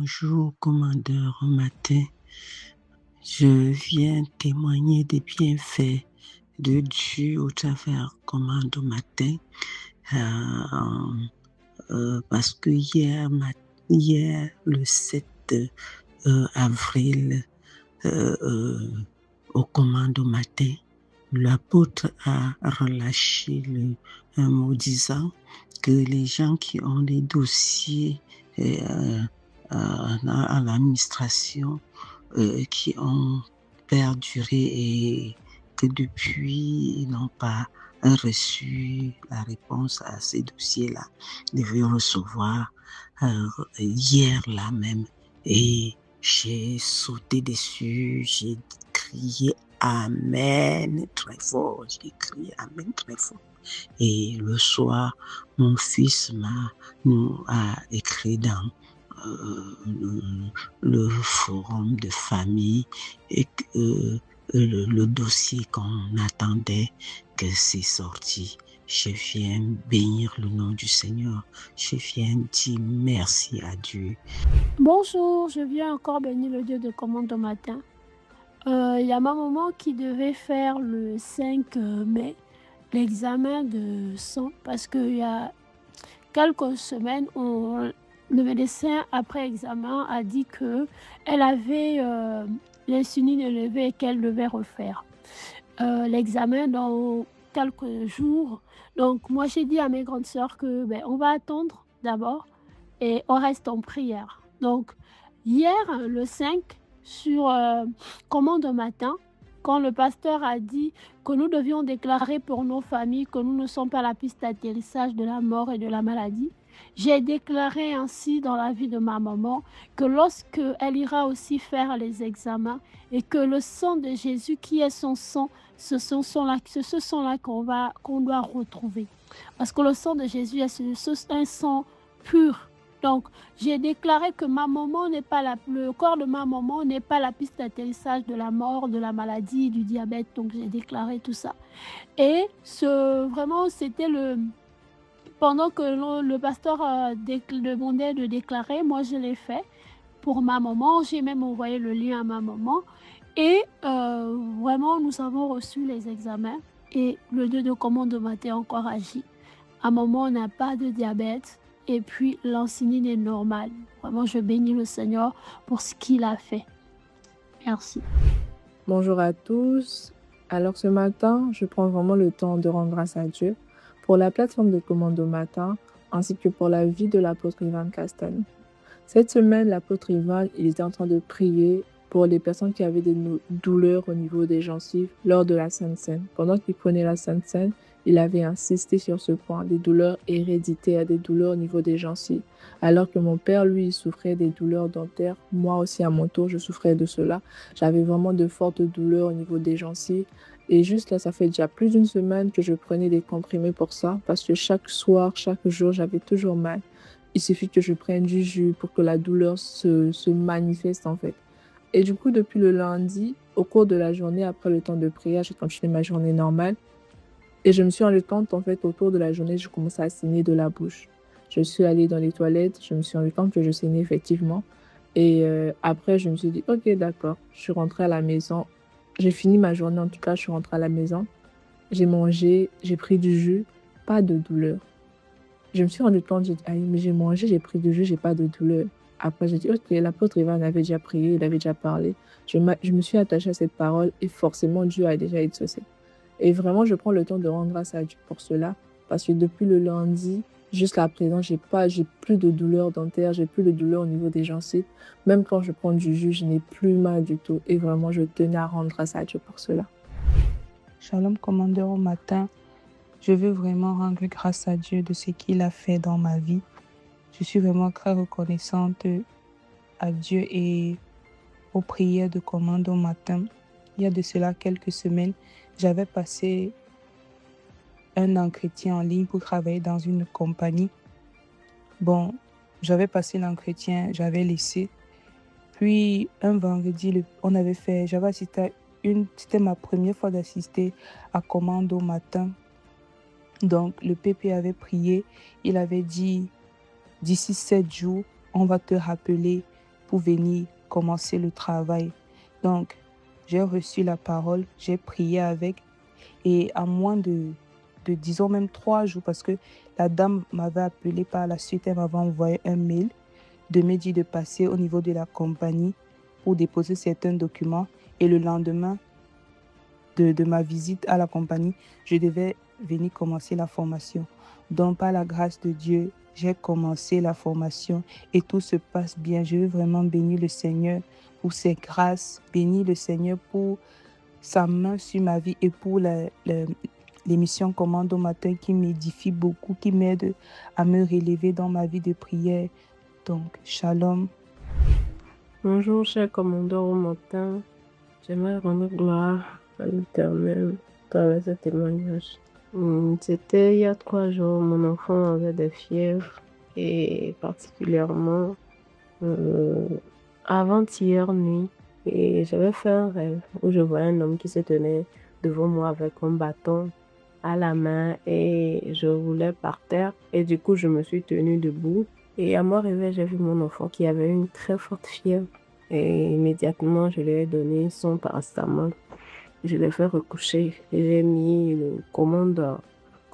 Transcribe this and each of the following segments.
Bonjour, commandeur, au matin. Je viens témoigner des bienfaits de Dieu au travers commande au matin. Euh, Parce que hier, le 7 avril, euh, euh, au commande au matin, l'apôtre a relâché un mot disant que les gens qui ont des dossiers à l'administration qui ont perduré et que depuis, ils n'ont pas reçu la réponse à ces dossiers-là, devaient recevoir hier là même. Et j'ai sauté dessus, j'ai crié Amen très fort, j'ai crié Amen très fort. Et le soir, mon fils nous a écrit dans le forum de famille et que le dossier qu'on attendait, que c'est sorti. Je viens bénir le nom du Seigneur. Je viens dire merci à Dieu. Bonjour, je viens encore bénir le Dieu de commande au matin. Il y a ma maman qui devait faire le 5 mai l'examen de sang parce qu'il y a quelques semaines, le médecin, après examen, a dit qu'elle avait l'insuline élevée et qu'elle devait refaire l'examen dans quelques jours. Donc, moi, j'ai dit à mes grandes sœurs que on va attendre d'abord et on reste en prière. Donc, hier, le 5, sur commande au matin, quand le pasteur a dit que nous devions déclarer pour nos familles que nous ne sommes pas à la piste d'atterrissage de la mort et de la maladie, j'ai déclaré ainsi dans la vie de ma maman que lorsqu'elle ira aussi faire les examens et que le sang de Jésus qui est son sang, ce sang-là qu'on doit retrouver. Parce que le sang de Jésus est un sang pur. Donc, j'ai déclaré que ma maman n'est pas le corps de ma maman n'est pas la piste d'atterrissage de la mort, de la maladie, du diabète. Donc, j'ai déclaré tout ça. Et vraiment, c'était pendant que le pasteur demandait de déclarer, moi, je l'ai fait pour ma maman. J'ai même envoyé le lien à ma maman. Et vraiment, nous avons reçu les examens. Et le Dieu de commande matin encore agi. À un moment, on n'a pas de diabète. Et puis, l'insuline est normale. Vraiment, je bénis le Seigneur pour ce qu'il a fait. Merci. Bonjour à tous. Alors ce matin, je prends vraiment le temps de rendre grâce à Dieu pour la plateforme de commande au matin, ainsi que pour la vie de l'apôtre Ivan Castagne. Cette semaine, l'apôtre Ivan, il était en train de prier pour les personnes qui avaient des douleurs au niveau des gencives lors de la Sainte Seine. Pendant qu'il prenait la Sainte Seine, il avait insisté sur ce point, des douleurs héréditaires, des douleurs au niveau des gencives. Alors que mon père, lui, il souffrait des douleurs dentaires. Moi aussi, à mon tour, je souffrais de cela. J'avais vraiment de fortes douleurs au niveau des gencives. Et juste là, ça fait déjà plus d'une semaine que je prenais des comprimés pour ça, parce que chaque soir, chaque jour, j'avais toujours mal. Il suffit que je prenne du jus pour que la douleur se manifeste en fait. Et du coup, depuis le lundi, au cours de la journée, après le temps de prière, j'ai continué ma journée normale. Et je me suis rendu compte, en fait, autour de la journée, je commençais à saigner de la bouche. Je suis allée dans les toilettes, je me suis rendu compte que je saignais effectivement. Et après, je me suis dit, ok, d'accord. Je suis rentrée à la maison. J'ai fini ma journée, en tout cas, je suis rentrée à la maison. J'ai mangé, j'ai pris du jus, pas de douleur. Je me suis rendu compte, j'ai dit, ah, mais j'ai mangé, j'ai pris du jus, j'ai pas de douleur. Après, j'ai dit, ok, l'apôtre Ivan avait déjà prié, il avait déjà parlé. Je me suis attachée à cette parole et forcément, Dieu a déjà exaucé. Et vraiment, je prends le temps de rendre grâce à Dieu pour cela. Parce que depuis le lundi jusqu'à présent, j'ai plus de douleur dentaire, j'ai plus de douleur au niveau des gencives. Même quand je prends du jus, je n'ai plus mal du tout. Et vraiment, je tenais à rendre grâce à Dieu pour cela. Shalom, commandeur au matin. Je veux vraiment rendre grâce à Dieu de ce qu'il a fait dans ma vie. Je suis vraiment très reconnaissante à Dieu et aux prières de commande au matin. Il y a de cela quelques semaines, j'avais passé un entretien en ligne pour travailler dans une compagnie. Bon, j'avais passé l'entretien, j'avais laissé. Puis un vendredi, j'avais assisté à c'était ma première fois d'assister à commande au matin. Donc le PP avait prié, il avait dit d'ici 7 jours, on va te rappeler pour venir commencer le travail. Donc, j'ai reçu la parole, j'ai prié avec et à moins disons même 3 jours, parce que la dame m'avait appelé par la suite, elle m'avait envoyé un mail de me dire de passer au niveau de la compagnie pour déposer certains documents et le lendemain de ma visite à la compagnie, je devais venir commencer la formation. Donc, par la grâce de Dieu, j'ai commencé la formation et tout se passe bien. Je veux vraiment bénir le Seigneur pour ses grâces, bénir le Seigneur pour sa main sur ma vie et pour l'émission Commande au matin qui m'édifie beaucoup, qui m'aide à me relever dans ma vie de prière. Donc, shalom. Bonjour, cher commandeur au matin. J'aimerais rendre gloire à l'Éternel à travers ce témoignage. C'était il y a 3 jours, mon enfant avait des fièvres et particulièrement avant-hier nuit. Et j'avais fait un rêve où je voyais un homme qui se tenait devant moi avec un bâton à la main et je roulais par terre. Et du coup, je me suis tenue debout. Et à mon réveil, j'ai vu mon enfant qui avait une très forte fièvre. Et immédiatement, je lui ai donné son paracétamol. Je l'ai fait recoucher et j'ai mis le commande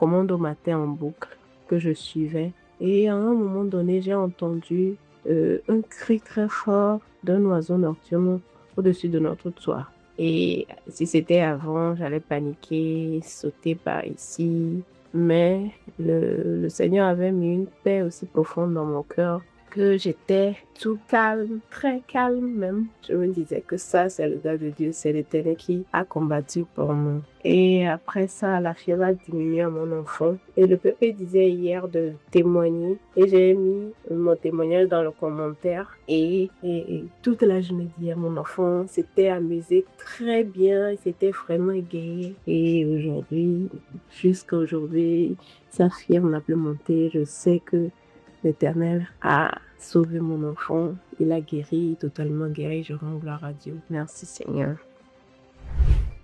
au matin en boucle que je suivais. Et à un moment donné, j'ai entendu un cri très fort d'un oiseau nocturne au-dessus de notre toit. Et si c'était avant, j'allais paniquer, sauter par ici. Mais le Seigneur avait mis une paix aussi profonde dans mon cœur que j'étais tout calme, très calme même. Je me disais que ça, c'est le gars de Dieu, c'est l'Éternel qui a combattu pour moi. Et après ça, la fièvre a diminué à mon enfant. Et le peuple disait hier de témoigner. Et j'ai mis mon témoignage dans le commentaire. Et toute la journée d'hier, mon enfant s'était amusé très bien. Il s'était vraiment égayé. Et aujourd'hui, jusqu'à aujourd'hui, sa fièvre n'a plus monté. Je sais que l'Éternel a sauvé mon enfant. Il a guéri, totalement guéri. Je rends gloire à Dieu. Merci Seigneur.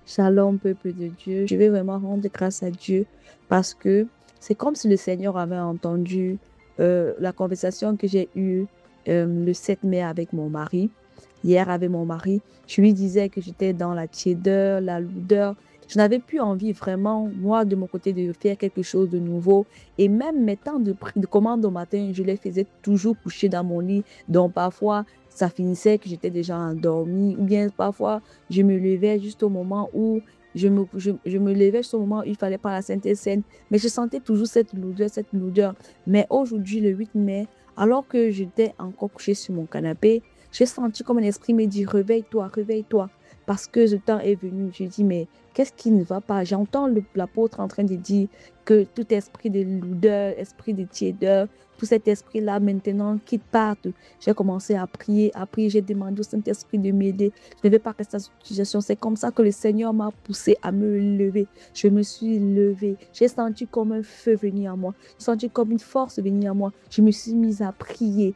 Shalom, peuple de Dieu. Je vais vraiment rendre grâce à Dieu parce que c'est comme si le Seigneur avait entendu la conversation que j'ai eue le 7 mai avec mon mari. Hier, avec mon mari, je lui disais que j'étais dans la tiédeur, la lourdeur. Je n'avais plus envie vraiment, moi, de mon côté, de faire quelque chose de nouveau. Et même mes temps de commande au matin, je les faisais toujours coucher dans mon lit. Donc, parfois, ça finissait que j'étais déjà endormie. Ou bien, parfois, je me levais juste au moment où je me levais juste au moment où il fallait pas la Sainte Seine. Mais je sentais toujours cette lourdeur. Mais aujourd'hui, le 8 mai, alors que j'étais encore couchée sur mon canapé, j'ai senti comme un esprit me dit, réveille-toi, réveille-toi. Parce que ce temps est venu. Je dis, mais qu'est-ce qui ne va pas? J'entends l'apôtre en train de dire que tout esprit de lourdeur, esprit de tiédeur, tout cet esprit-là maintenant quitte partout. J'ai commencé à prier, j'ai demandé au Saint-Esprit de m'aider. Je ne vais pas rester dans cette situation. C'est comme ça que le Seigneur m'a poussé à me lever. Je me suis levée. J'ai senti comme un feu venir à moi. J'ai senti comme une force venir à moi. Je me suis mise à prier.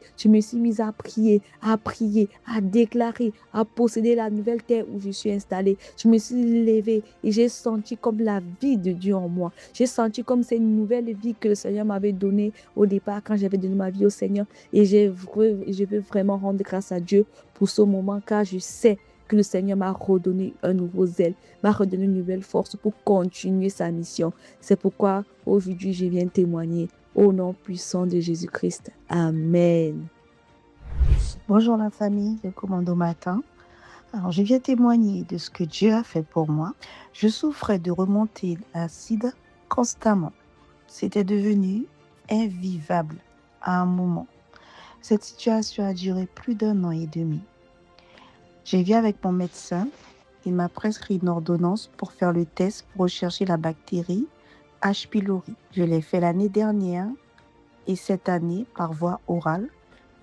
À déclarer, à posséder la nouvelle terre où je suis installée. Je me suis levée et j'ai senti comme la vie de Dieu en moi. J'ai senti comme c'est une nouvelle vie que le Seigneur m'avait donnée au départ quand j'avais donné ma vie au Seigneur. Et je veux vraiment rendre grâce à Dieu pour ce moment, car je sais que le Seigneur m'a redonné un nouveau zèle, m'a redonné une nouvelle force pour continuer sa mission. C'est pourquoi aujourd'hui je viens témoigner au nom puissant de Jésus-Christ. Amen. Bonjour la famille de Commando Matin. Alors, je viens témoigner de ce que Dieu a fait pour moi. Je souffrais de remontées acides constamment. C'était devenu invivable à un moment. Cette situation a duré plus d'1 an et demi. J'ai vu avec mon médecin. Il m'a prescrit une ordonnance pour faire le test pour rechercher la bactérie H. pylori. Je l'ai fait l'année dernière et cette année par voie orale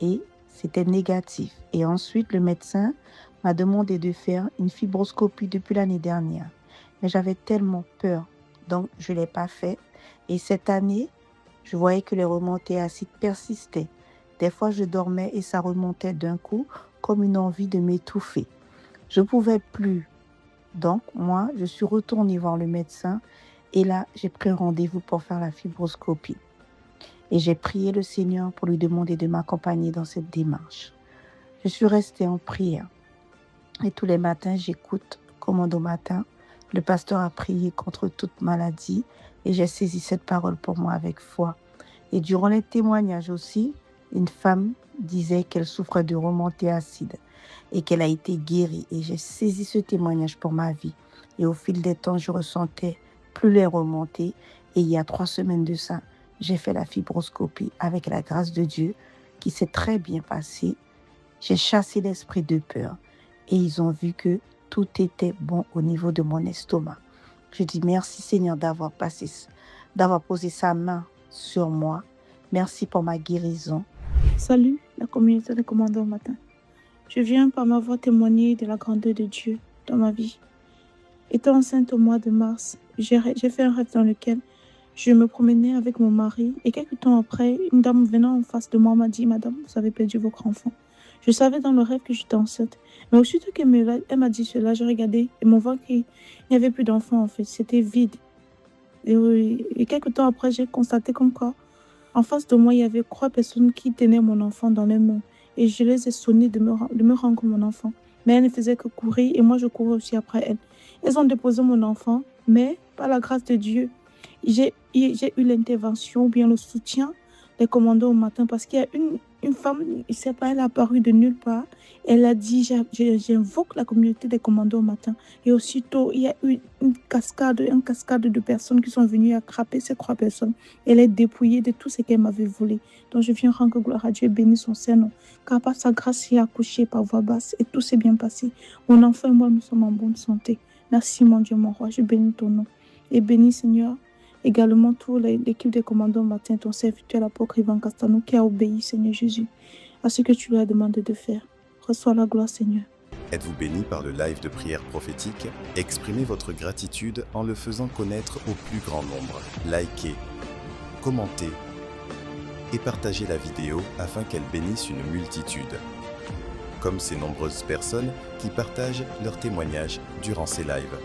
et c'était négatif. Et ensuite, le médecin m'a demandé de faire une fibroscopie depuis l'année dernière. Mais j'avais tellement peur, donc je ne l'ai pas fait. Et cette année, je voyais que les remontées acides persistaient. Des fois, je dormais et ça remontait d'un coup, comme une envie de m'étouffer. Je ne pouvais plus. Donc, moi, je suis retournée voir le médecin et là, j'ai pris rendez-vous pour faire la fibroscopie. Et j'ai prié le Seigneur pour lui demander de m'accompagner dans cette démarche. Je suis restée en prière. Et tous les matins, j'écoute Commande au matin. Le pasteur a prié contre toute maladie et j'ai saisi cette parole pour moi avec foi. Et durant les témoignages aussi, une femme disait qu'elle souffrait de remontée acide et qu'elle a été guérie. Et j'ai saisi ce témoignage pour ma vie. Et au fil des temps, je ressentais plus les remontées. Et il y a 3 semaines de ça, j'ai fait la fibroscopie avec la grâce de Dieu qui s'est très bien passée. J'ai chassé l'esprit de peur et ils ont vu que tout était bon au niveau de mon estomac. Je dis merci Seigneur d'avoir posé sa main sur moi. Merci pour ma guérison. Salut, la communauté des commandeurs au matin. Je viens par ma voix témoigner de la grandeur de Dieu dans ma vie. Étant enceinte au mois de mars, j'ai fait un rêve dans lequel je me promenais avec mon mari et quelques temps après, une dame venant en face de moi m'a dit « Madame, vous avez perdu votre enfant ». Je savais dans le rêve que j'étais enceinte. Mais aussitôt qu'elle m'a dit cela, j'ai regardé et mon ventre, il n'y avait plus d'enfant en fait, c'était vide. Et quelques temps après, j'ai constaté comme quoi, en face de moi, il y avait 3 personnes qui tenaient mon enfant dans les mains. Et je les ai sonnées de me rendre mon enfant. Mais elles ne faisaient que courir et moi, je courais aussi après elles. Elles ont déposé mon enfant, mais par la grâce de Dieu, j'ai eu l'intervention ou bien le soutien des commandants au matin parce qu'il y a une femme, je ne sais pas, elle est apparue de nulle part. Elle a dit, j'invoque la communauté des commandants au matin. Et aussitôt, il y a eu une cascade de personnes qui sont venues attraper ces 3 personnes. Elle est dépouillée de tout ce qu'elle m'avait volé. Donc je viens rendre gloire à Dieu et bénir son Saint-Nom. Car par sa grâce, il a accouché par voie basse et tout s'est bien passé. Mon enfant et moi, nous sommes en bonne santé. Merci mon Dieu, mon roi, je bénis ton nom. Et bénis Seigneur également toute l'équipe des commandants matin, ton serviteur, l'apôtre Ivan Castano, qui a obéi, Seigneur Jésus, à ce que tu lui as demandé de faire. Reçois la gloire, Seigneur. Êtes-vous béni par le live de prière prophétique? Exprimez votre gratitude en le faisant connaître au plus grand nombre. Likez, commentez et partagez la vidéo afin qu'elle bénisse une multitude. Comme ces nombreuses personnes qui partagent leurs témoignages durant ces lives.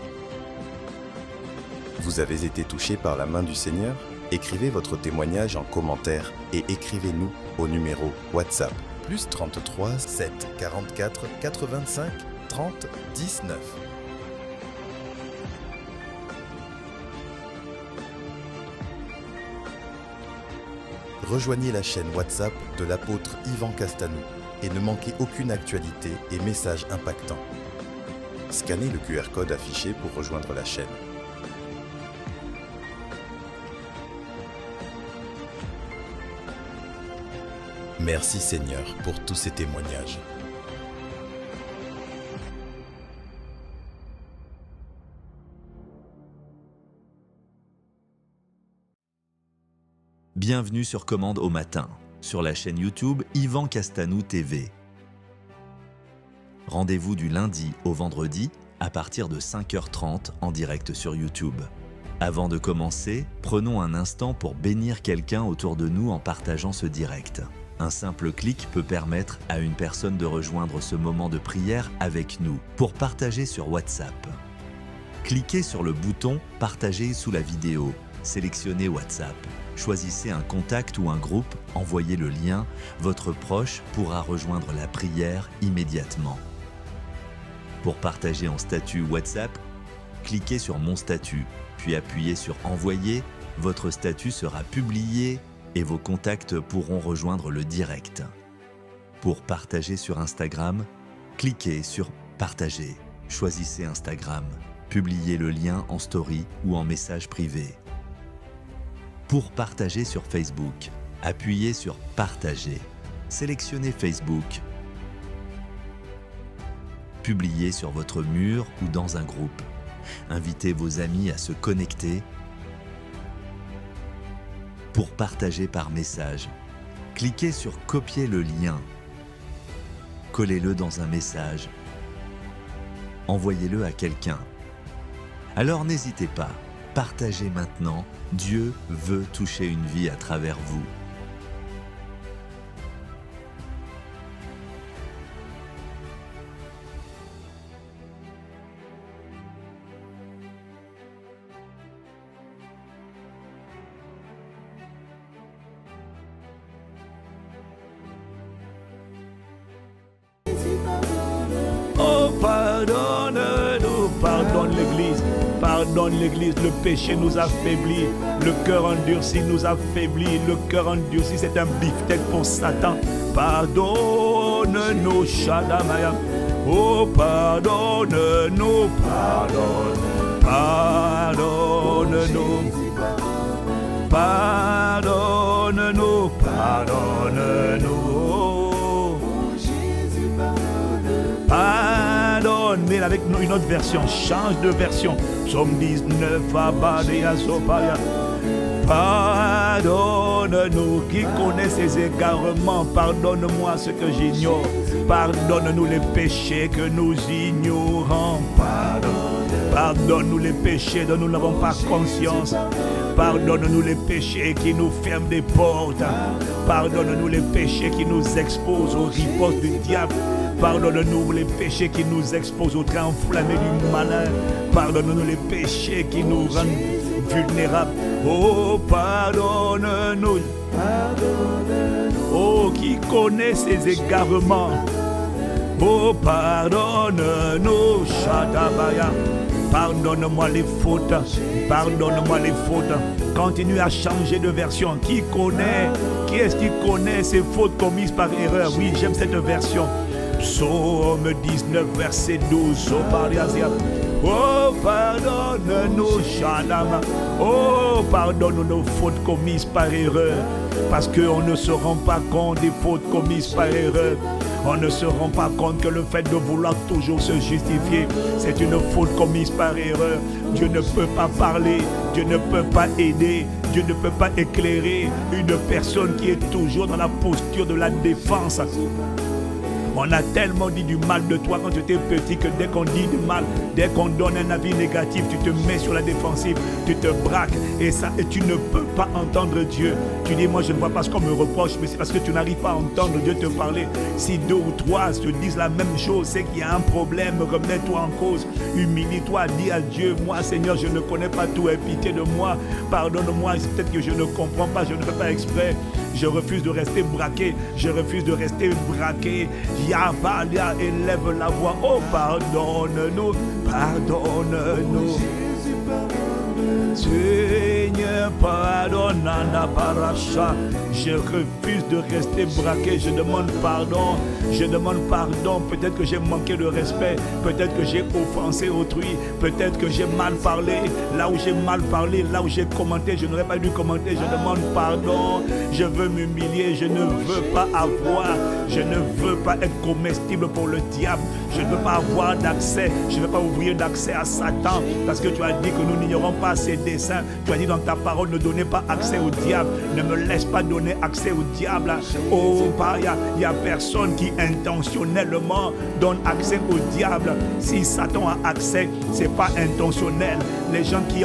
Vous avez été touché par la main du Seigneur? Écrivez votre témoignage en commentaire et écrivez-nous au numéro WhatsApp +33 7 44 85 30 19. Rejoignez la chaîne WhatsApp de l'apôtre Ivan Castano et ne manquez aucune actualité et message impactant. Scannez le QR code affiché pour rejoindre la chaîne. Merci Seigneur pour tous ces témoignages. Bienvenue sur Commande au matin, sur la chaîne YouTube Ivan Castano TV. Rendez-vous du lundi au vendredi à partir de 5h30 en direct sur YouTube. Avant de commencer, prenons un instant pour bénir quelqu'un autour de nous en partageant ce direct. Un simple clic peut permettre à une personne de rejoindre ce moment de prière avec nous pour partager sur WhatsApp. Cliquez sur le bouton « Partager » sous la vidéo, sélectionnez WhatsApp, choisissez un contact ou un groupe, envoyez le lien, votre proche pourra rejoindre la prière immédiatement. Pour partager en statut WhatsApp, cliquez sur « Mon statut », puis appuyez sur « Envoyer », votre statut sera publié et vos contacts pourront rejoindre le direct. Pour partager sur Instagram, cliquez sur « Partager », choisissez Instagram, publiez le lien en story ou en message privé. Pour partager sur Facebook, appuyez sur « Partager », sélectionnez Facebook, publiez sur votre mur ou dans un groupe, invitez vos amis à se connecter. Pour partager par message, cliquez sur « Copier le lien », collez-le dans un message, envoyez-le à quelqu'un. Alors n'hésitez pas, partagez maintenant, Dieu veut toucher une vie à travers vous. pardonne l'Église. Le péché nous affaiblit. Le cœur endurci nous affaiblit. Le cœur endurci, c'est un beefsteak pour Satan. Pardonne-nous, Shadamaya. Oh, pardonne-nous, pardonne-nous. Pardonne-nous, pardonne-nous. Pardonne, mais avec nous une autre version, change de version. Psaume 19, Abadea Sopaya. Pardonne-nous, qui connaît ses égarements, pardonne-moi ce que j'ignore. Pardonne-nous les péchés que nous ignorons. Pardonne-nous les péchés dont nous n'avons pas conscience. Pardonne-nous les péchés qui nous ferment des portes. Pardonne-nous les péchés qui nous exposent aux ripostes du diable. Pardonne-nous les péchés qui nous exposent au train enflammé du malin. Pardonne-nous les péchés qui nous rendent vulnérables. Oh, pardonne-nous. Oh, qui connaît ses égarements. Oh, pardonne-nous, Shadabaya. Pardonne-moi les fautes. Pardonne-moi les fautes. Continue à changer de version. Qui connaît? Qui est-ce qui connaît ces fautes commises par erreur? Oui, j'aime cette version. Psaume 19, verset 12. Oh, pardonne-nous, Shalom. Oh, pardonne nos fautes commises par erreur. Parce qu'on ne se rend pas compte des fautes commises par erreur. On ne se rend pas compte que le fait de vouloir toujours se justifier, c'est une faute commise par erreur. Dieu ne peut pas parler, Dieu ne peut pas aider, Dieu ne peut pas éclairer une personne qui est toujours dans la posture de la défense. On a tellement dit du mal de toi quand tu étais petit que dès qu'on dit du mal, dès qu'on donne un avis négatif, tu te mets sur la défensive, tu te braques et tu ne peux pas entendre Dieu. Tu dis, moi je ne vois pas ce qu'on me reproche, mais c'est parce que tu n'arrives pas à entendre Dieu te parler. Si 2 ou 3 te disent la même chose, c'est qu'il y a un problème, remets-toi en cause, humilie-toi, dis à Dieu, moi Seigneur, je ne connais pas tout, aie pitié de moi, pardonne-moi, c'est peut-être que je ne comprends pas, je ne fais pas exprès. Je refuse de rester braqué, je refuse de rester braqué. Yavalia, élève la voix. Oh, pardonne-nous, pardonne-nous. Seigneur, pardonne, Nana Paracha. Je refuse de rester braqué. Je demande pardon. Je demande pardon. Peut-être que j'ai manqué de respect. Peut-être que j'ai offensé autrui. Peut-être que j'ai mal parlé. Là où j'ai mal parlé, là où j'ai commenté, je n'aurais pas dû commenter. Je demande pardon. Je veux m'humilier. Je ne veux pas avoir. Je ne veux pas être comestible pour le diable. Je ne veux pas avoir d'accès. Je ne veux pas ouvrir d'accès à Satan. Parce que tu as dit que nous n'ignorons pas ses desseins. Tu as dit dans ta parole, ne donnez pas accès au diable. Ne me laisse pas donner accès au diable. Oh, il n'y a personne qui intentionnellement donne accès au diable. Si Satan a accès, ce n'est pas intentionnel. Les gens qui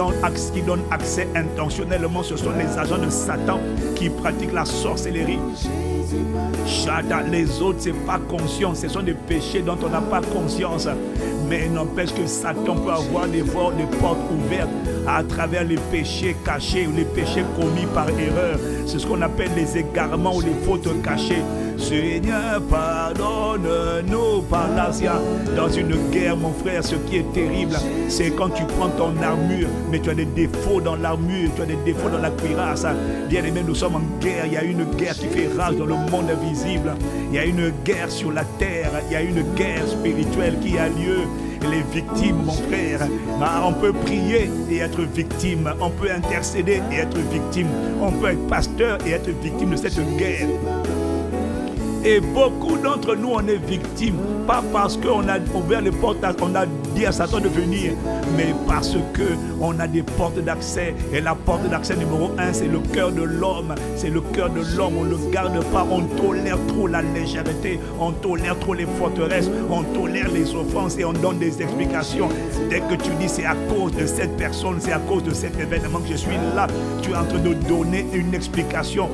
donnent accès intentionnellement, ce sont les agents de Satan qui pratiquent la sorcellerie. Chata, les autres, c'est pas conscient. Ce sont des péchés dont on n'a pas conscience. Mais n'empêche que Satan peut avoir des portes ouvertes à travers les péchés cachés ou les péchés commis par erreur. C'est ce qu'on appelle les égarements ou les fautes cachées. Seigneur, pardonne-nous, Palasia. Dans une guerre, mon frère, ce qui est terrible, c'est quand tu prends ton armure, mais tu as des défauts dans l'armure, tu as des défauts dans la cuirasse. Bien aimé, nous sommes en guerre. Il y a une guerre qui fait rage dans le monde invisible. Il y a une guerre sur la terre. Il y a une guerre spirituelle qui a lieu. Les victimes, mon frère, on peut prier et être victime. On peut intercéder et être victime. On peut être pasteur et être victime de cette guerre. Et beaucoup d'entre nous, on est victimes, pas parce qu'on a ouvert les portes, on a dit à Satan de venir, mais parce qu'on a des portes d'accès. Et la porte d'accès numéro 1, c'est le cœur de l'homme. C'est le cœur de l'homme, on ne le garde pas, on tolère trop la légèreté, on tolère trop les forteresses, on tolère les offenses et on donne des explications. Dès que tu dis c'est à cause de cette personne, c'est à cause de cet événement que je suis là, tu es en train de donner une explication.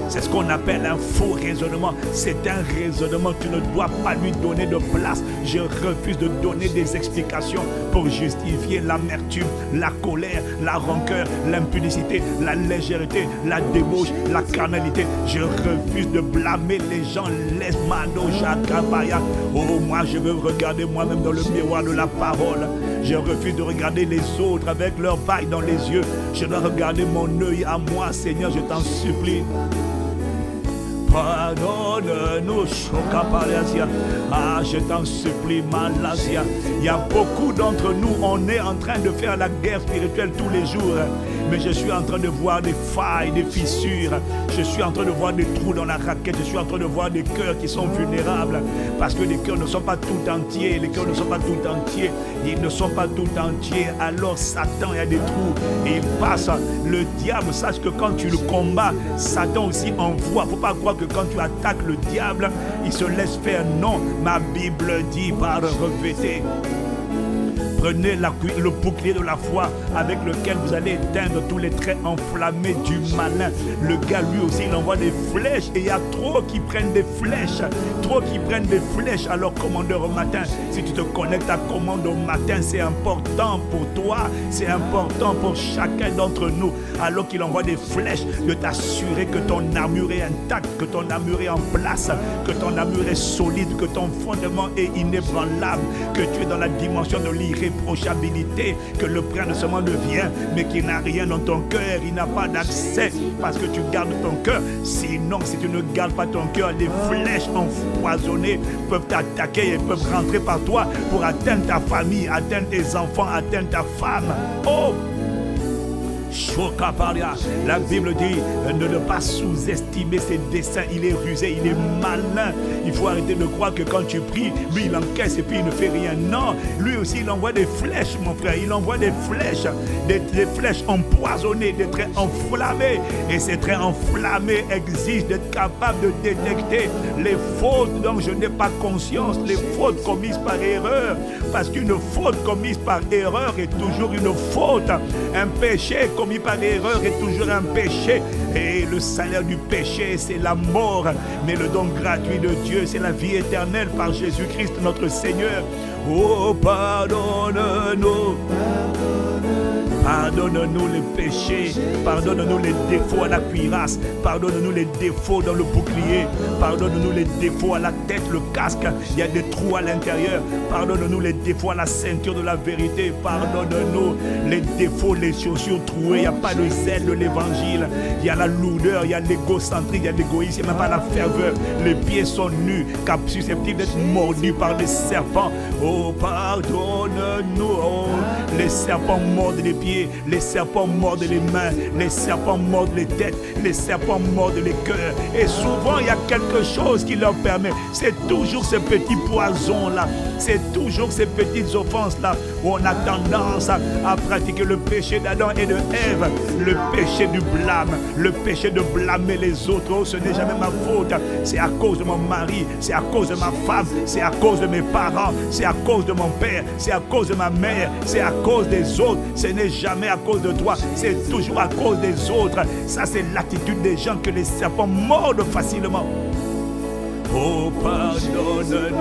C'est ce qu'on appelle un faux raisonnement. C'est un raisonnement. Tu ne dois pas lui donner de place. Je refuse de donner donner des explications pour justifier l'amertume, la colère, la rancœur, l'impudicité, la légèreté, la débauche, la carnalité. Je refuse de blâmer les gens. Laisse-moi, Jakabaya. Oh, moi, je veux regarder moi-même dans le miroir de la parole. Je refuse de regarder les autres avec leur paille dans les yeux. Je dois regarder mon œil à moi, Seigneur, je t'en supplie. Pardonne-nous, Chokapalasia. Ah, je t'en supplie, Malasia. Il y a beaucoup d'entre nous, on est en train de faire la guerre spirituelle tous les jours. Mais je suis en train de voir des failles, des fissures. Je suis en train de voir des trous dans la raquette. Je suis en train de voir des cœurs qui sont vulnérables. Parce que les cœurs ne sont pas tout entiers. Les cœurs ne sont pas tout entiers. Ils ne sont pas tout entiers. Alors Satan, il y a des trous. Et il passe. Le diable, sache que quand tu le combats, Satan aussi envoie. Il ne faut pas croire que quand tu attaques le diable, il se laisse faire. Non, ma Bible dit par revêter. Prenez le bouclier de la foi avec lequel vous allez éteindre tous les traits enflammés du malin. Le gars, lui aussi, il envoie des flèches et il y a trop qui prennent des flèches. Trop qui prennent des flèches. Alors, commandeur au matin, si tu te connectes à commande au matin, c'est important pour toi. C'est important pour chacun d'entre nous. Alors qu'il envoie des flèches, de t'assurer que ton armure est intacte, que ton armure est en place, que ton armure est solide, que ton fondement est inébranlable, que tu es dans la dimension de l'irréprochabilité, que le prince de ce monde vient, mais qu'il n'a rien dans ton cœur, il n'a pas d'accès parce que tu gardes ton cœur. Sinon, si tu ne gardes pas ton cœur, les flèches empoisonnées peuvent t'attaquer et peuvent rentrer par toi pour atteindre ta famille, atteindre tes enfants, atteindre ta femme. Oh! La Bible dit ne pas sous-estimer ses desseins. Il est rusé, il est malin. Il faut arrêter de croire que quand tu pries, lui il encaisse et puis il ne fait rien. Non, lui aussi il envoie des flèches, mon frère. Il envoie des flèches, des flèches empoisonnées, des traits enflammés. Et ces traits enflammés exigent d'être capable de détecter les fautes dont je n'ai pas conscience, les fautes commises par erreur. Parce qu'une faute commise par erreur est toujours une faute. Un péché commis par erreur est toujours un péché. Et le salaire du péché, c'est la mort. Mais le don gratuit de Dieu, c'est la vie éternelle par Jésus-Christ notre Seigneur. Oh, pardonne-nous. Pardonne-nous les péchés, pardonne-nous les défauts à la cuirasse, pardonne-nous les défauts dans le bouclier, pardonne-nous les défauts à la tête, le casque, il y a des trous à l'intérieur, pardonne-nous les défauts à la ceinture de la vérité, pardonne-nous les défauts, les chaussures trouées, il n'y a pas de zèle de l'évangile, il y a la lourdeur, il y a l'égocentrie, il y a l'égoïsme, il n'y a même pas la ferveur, les pieds sont nus, susceptibles d'être mordus par des serpents. Oh, pardonne-nous, oh, les serpents mordent les pieds. Les serpents mordent les mains, les serpents mordent les têtes, les serpents mordent les cœurs. Et souvent, il y a quelque chose qui leur permet. C'est toujours ces petits poisons-là, c'est toujours ces petites offenses-là où on a tendance à pratiquer le péché d'Adam et de Ève, le péché du blâme, le péché de blâmer les autres. Oh, ce n'est jamais ma faute, c'est à cause de mon mari, c'est à cause de ma femme, c'est à cause de mes parents, c'est à cause de mon père, c'est à cause de ma mère, c'est à cause des autres. Ce n'est jamais à cause de toi, c'est toujours à cause des autres. Ça, c'est l'attitude des gens que les serpents mordent facilement. Oh, pardonne-nous.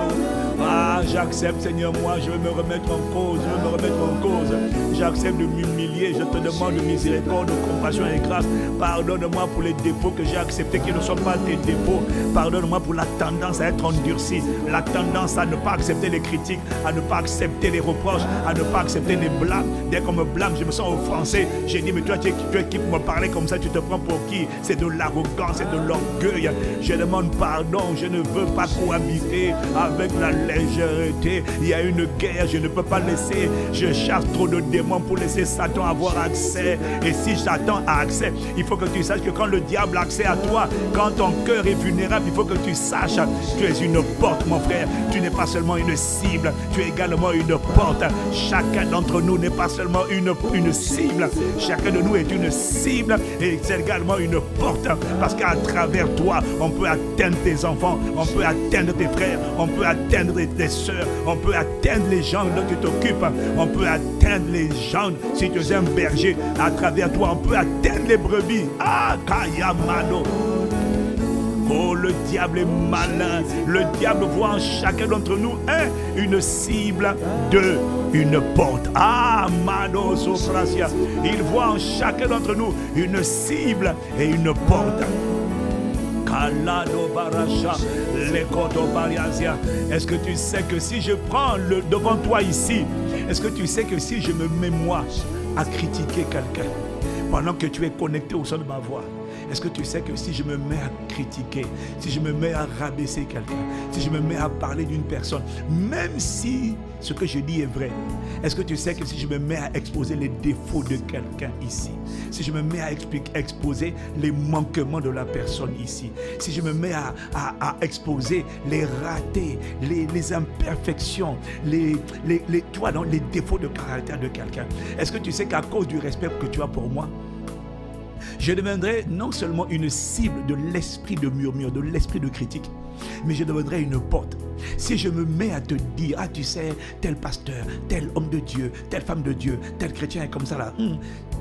Ah, j'accepte, Seigneur, moi, je veux me remettre en cause, je veux me remettre en cause. J'accepte de m'humilier, je te demande de miséricorde, de compassion et grâce. Pardonne-moi pour les défauts que j'ai acceptés qui ne sont pas tes défauts. Pardonne-moi pour la tendance à être endurci, la tendance à ne pas accepter les critiques, à ne pas accepter les reproches, à ne pas accepter les blâmes. Dès qu'on me blâme, je me sens offensé. J'ai dit, mais toi, tu es qui pour me parler comme ça, tu te prends pour qui? C'est de l'arrogance, c'est de l'orgueil. Je demande pardon, je ne veux pas cohabiter avec la légèreté. Il y a une guerre, je ne peux pas laisser. Je chasse trop de démons pour laisser Satan avoir accès. Et si Satan a accès, il faut que tu saches que quand le diable a accès à toi, quand ton cœur est vulnérable, il faut que tu saches, tu es une porte, mon frère. Tu n'es pas seulement une cible, tu es également une porte. Chacun d'entre nous n'est pas seulement une cible. Chacun de nous est une cible et c'est également une porte. Parce qu'à travers toi, on peut atteindre tes enfants, on peut atteindre tes frères, on peut atteindre tes soeurs, on peut atteindre les gens dont tu t'occupes, on peut atteindre les gens, si tu es un berger, à travers toi, on peut atteindre les brebis. Ah, Kayamano. Oh, le diable est malin. Le diable voit en chacun d'entre nous une cible de une porte. Ah, Mano Sofrasia. Il voit en chacun d'entre nous une cible et une porte. Est-ce que tu sais que si je prends devant toi ici, est-ce que tu sais que si je me mets moi à critiquer quelqu'un pendant que tu es connecté au son de ma voix, est-ce que tu sais que si je me mets à critiquer, si je me mets à rabaisser quelqu'un, si je me mets à parler d'une personne, même si ce que je dis est vrai, est-ce que tu sais que si je me mets à exposer les défauts de quelqu'un ici, si je me mets à exposer les manquements de la personne ici, si je me mets à exposer les ratés, les imperfections, les défauts de caractère de quelqu'un, est-ce que tu sais qu'à cause du respect que tu as pour moi, je deviendrai non seulement une cible de l'esprit de murmure, de l'esprit de critique, mais je deviendrai une porte. Si je me mets à te dire, ah tu sais, tel pasteur, tel homme de Dieu, telle femme de Dieu, tel chrétien est comme ça là,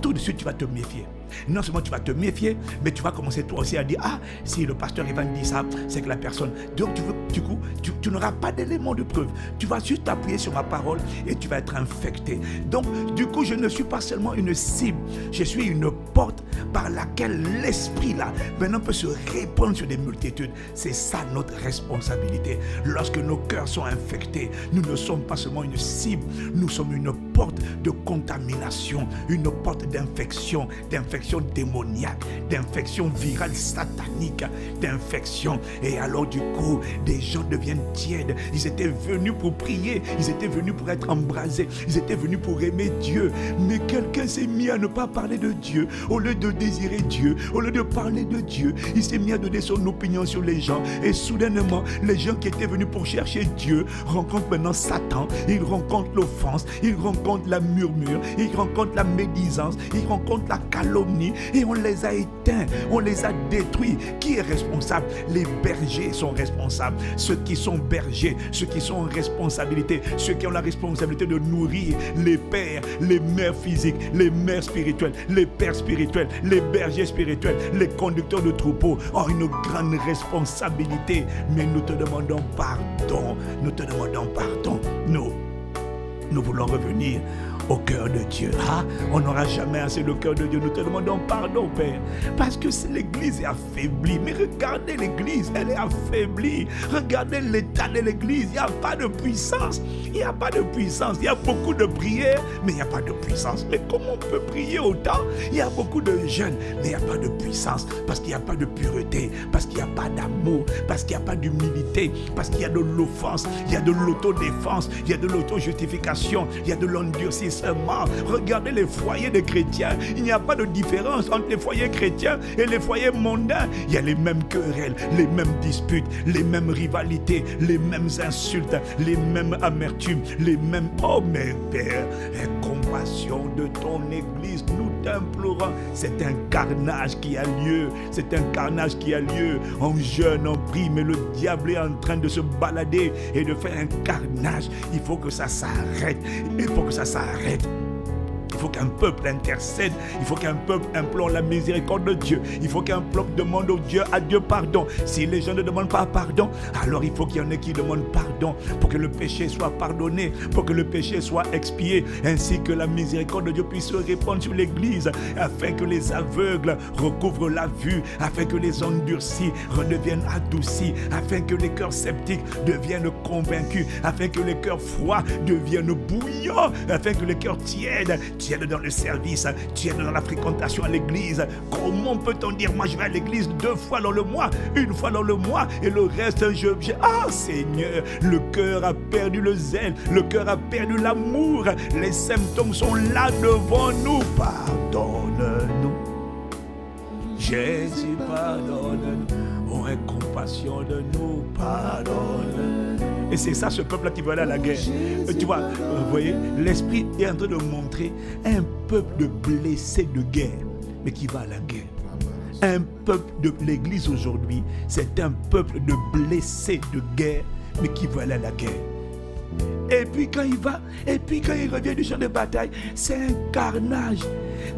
tout de suite tu vas te méfier. Non seulement tu vas te méfier, mais tu vas commencer toi aussi à dire, ah si le pasteur Ivan dit ça, c'est que la personne. Donc tu n'auras pas d'éléments de preuve. Tu vas juste t'appuyer sur ma parole et tu vas être infecté. Donc du coup, je ne suis pas seulement une cible, je suis une porte par laquelle l'esprit là maintenant peut se répandre sur des multitudes. C'est ça notre responsabilité. Lorsque nos cœurs sont infectés, nous ne sommes pas seulement une cible, nous sommes une porte de contamination, une porte d'infection démoniaque, d'infection virale satanique, d'infection. Et alors du coup, des gens deviennent tièdes. Ils étaient venus pour prier, ils étaient venus pour être embrasés, ils étaient venus pour aimer Dieu. Mais quelqu'un s'est mis à ne pas parler de Dieu. Au lieu de désirer Dieu, au lieu de parler de Dieu, il s'est mis à donner son opinion sur les gens. Et soudainement, les gens qui étaient venus pour chercher Dieu rencontrent maintenant Satan, ils rencontrent l'offense, ils rencontrent la murmure, ils rencontrent la médisance, ils rencontrent la calomnie, et on les a éteints, on les a détruits. Qui est responsable? Les bergers sont responsables. Ceux qui sont bergers, ceux qui sont en responsabilité, ceux qui ont la responsabilité de nourrir les pères, les mères physiques, les mères spirituelles, les pères spirituels, les bergers spirituels, les conducteurs de troupeaux ont une grande responsabilité. Mais nous te demandons pardon, nous te demandons pardon. Nous voulons revenir au cœur de Dieu. On n'aura jamais assez le cœur de Dieu. Nous te demandons pardon, Père, parce que l'Église est affaiblie. Mais regardez l'Église, elle est affaiblie. Regardez l'état de l'Église, il n'y a pas de puissance. Il n'y a pas de puissance. Il y a beaucoup de prières, mais il n'y a pas de puissance. Mais comment on peut prier autant? Il y a beaucoup de jeûnes, mais il n'y a pas de puissance, parce qu'il n'y a pas de pureté, parce qu'il n'y a pas d'amour, parce qu'il n'y a pas d'humilité, parce qu'il y a de l'offense, il y a de l'autodéfense, il y a de l'auto-justification, il y a de l'endurcissement. Regardez les foyers des chrétiens. Il n'y a pas de différence entre les foyers chrétiens et les foyers mondains. Il y a les mêmes querelles, les mêmes disputes, les mêmes rivalités, les mêmes insultes, les mêmes amertumes, les mêmes... Oh mais Père, aie compassion de ton Église, nous t'implorons. C'est un carnage qui a lieu. C'est un carnage qui a lieu. On jeûne, on prie, mais le diable est en train de se balader et de faire un carnage. Il faut que ça s'arrête. Il faut que ça s'arrête. Il faut qu'un peuple intercède. Il faut qu'un peuple implore la miséricorde de Dieu. Il faut qu'un peuple demande à Dieu pardon. Si les gens ne demandent pas pardon, alors il faut qu'il y en ait qui demandent pardon pour que le péché soit pardonné, pour que le péché soit expié, ainsi que la miséricorde de Dieu puisse se répandre sur l'Église, afin que les aveugles recouvrent la vue, afin que les endurcis redeviennent adoucis, afin que les cœurs sceptiques deviennent convaincus, afin que les cœurs froids deviennent bouillants, afin que les cœurs tièdes dans le service, tièdes dans la fréquentation à l'église. Comment peut-on dire, moi je vais à l'église 2 fois dans le mois, 1 fois dans le mois, et le reste ah Seigneur, le cœur a perdu le zèle, le cœur a perdu l'amour, les symptômes sont là devant nous. Pardonne-nous, Jésus, pardonne-nous, oh, aie compassion de nous, pardonne. Et c'est ça, ce peuple-là qui veut aller à la guerre. Tu vois, vous voyez, l'Esprit est en train de montrer un peuple de blessés de guerre, mais qui va à la guerre. Un peuple de l'Église aujourd'hui, c'est un peuple de blessés de guerre, mais qui veut aller à la guerre. Et puis quand il va, et puis quand il revient du champ de bataille, c'est un carnage.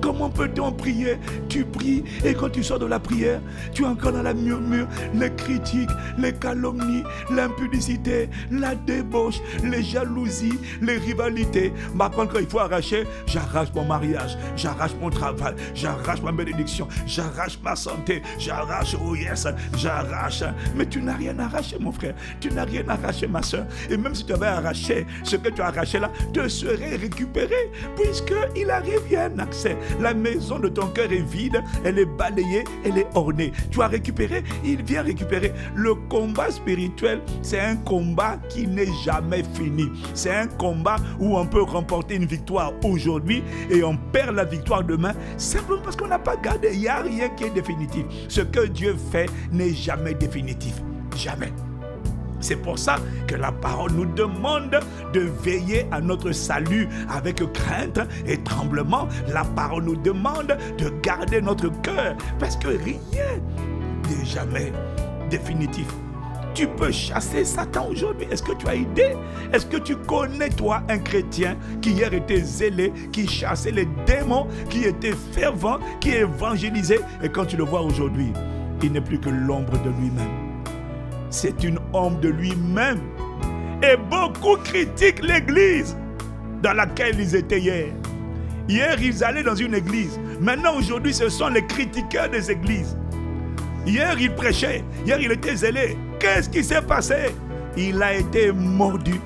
Comment peut-on prier? Tu pries et quand tu sors de la prière, tu es encore dans la murmure, les critiques, les calomnies, l'impudicité, la débauche, les jalousies, les rivalités. Par contre, quand il faut arracher, j'arrache mon mariage, j'arrache mon travail, j'arrache ma bénédiction, j'arrache ma santé, j'arrache, oh yes, j'arrache. Mais tu n'as rien arraché, mon frère. Tu n'as rien arraché, ma soeur. Et même si tu avais arraché, ce que tu as arraché là, te serait récupéré, puisqu'il arrive, il y a un accès. La maison de ton cœur est vide, elle est balayée, elle est ornée. Tu as récupéré, il vient récupérer. Le combat spirituel, c'est un combat qui n'est jamais fini. C'est un combat où on peut remporter une victoire aujourd'hui et on perd la victoire demain, simplement parce qu'on n'a pas gardé. Il n'y a rien qui est définitif. Ce que Dieu fait n'est jamais définitif. Jamais. C'est pour ça que la parole nous demande de veiller à notre salut avec crainte et tremblement. La parole nous demande de garder notre cœur parce que rien n'est jamais définitif. Tu peux chasser Satan aujourd'hui. Est-ce que tu as idée? Est-ce que tu connais, toi, un chrétien qui hier était zélé, qui chassait les démons, qui était fervent, qui évangélisait, et quand tu le vois aujourd'hui, il n'est plus que l'ombre de lui-même. C'est une ombre de lui-même. Et beaucoup critiquent l'église dans laquelle ils étaient hier. Hier, ils allaient dans une église. Maintenant, aujourd'hui, ce sont les critiqueurs des églises. Hier, il prêchait. Hier, il était zélé. Qu'est-ce qui s'est passé? Il a été mordu.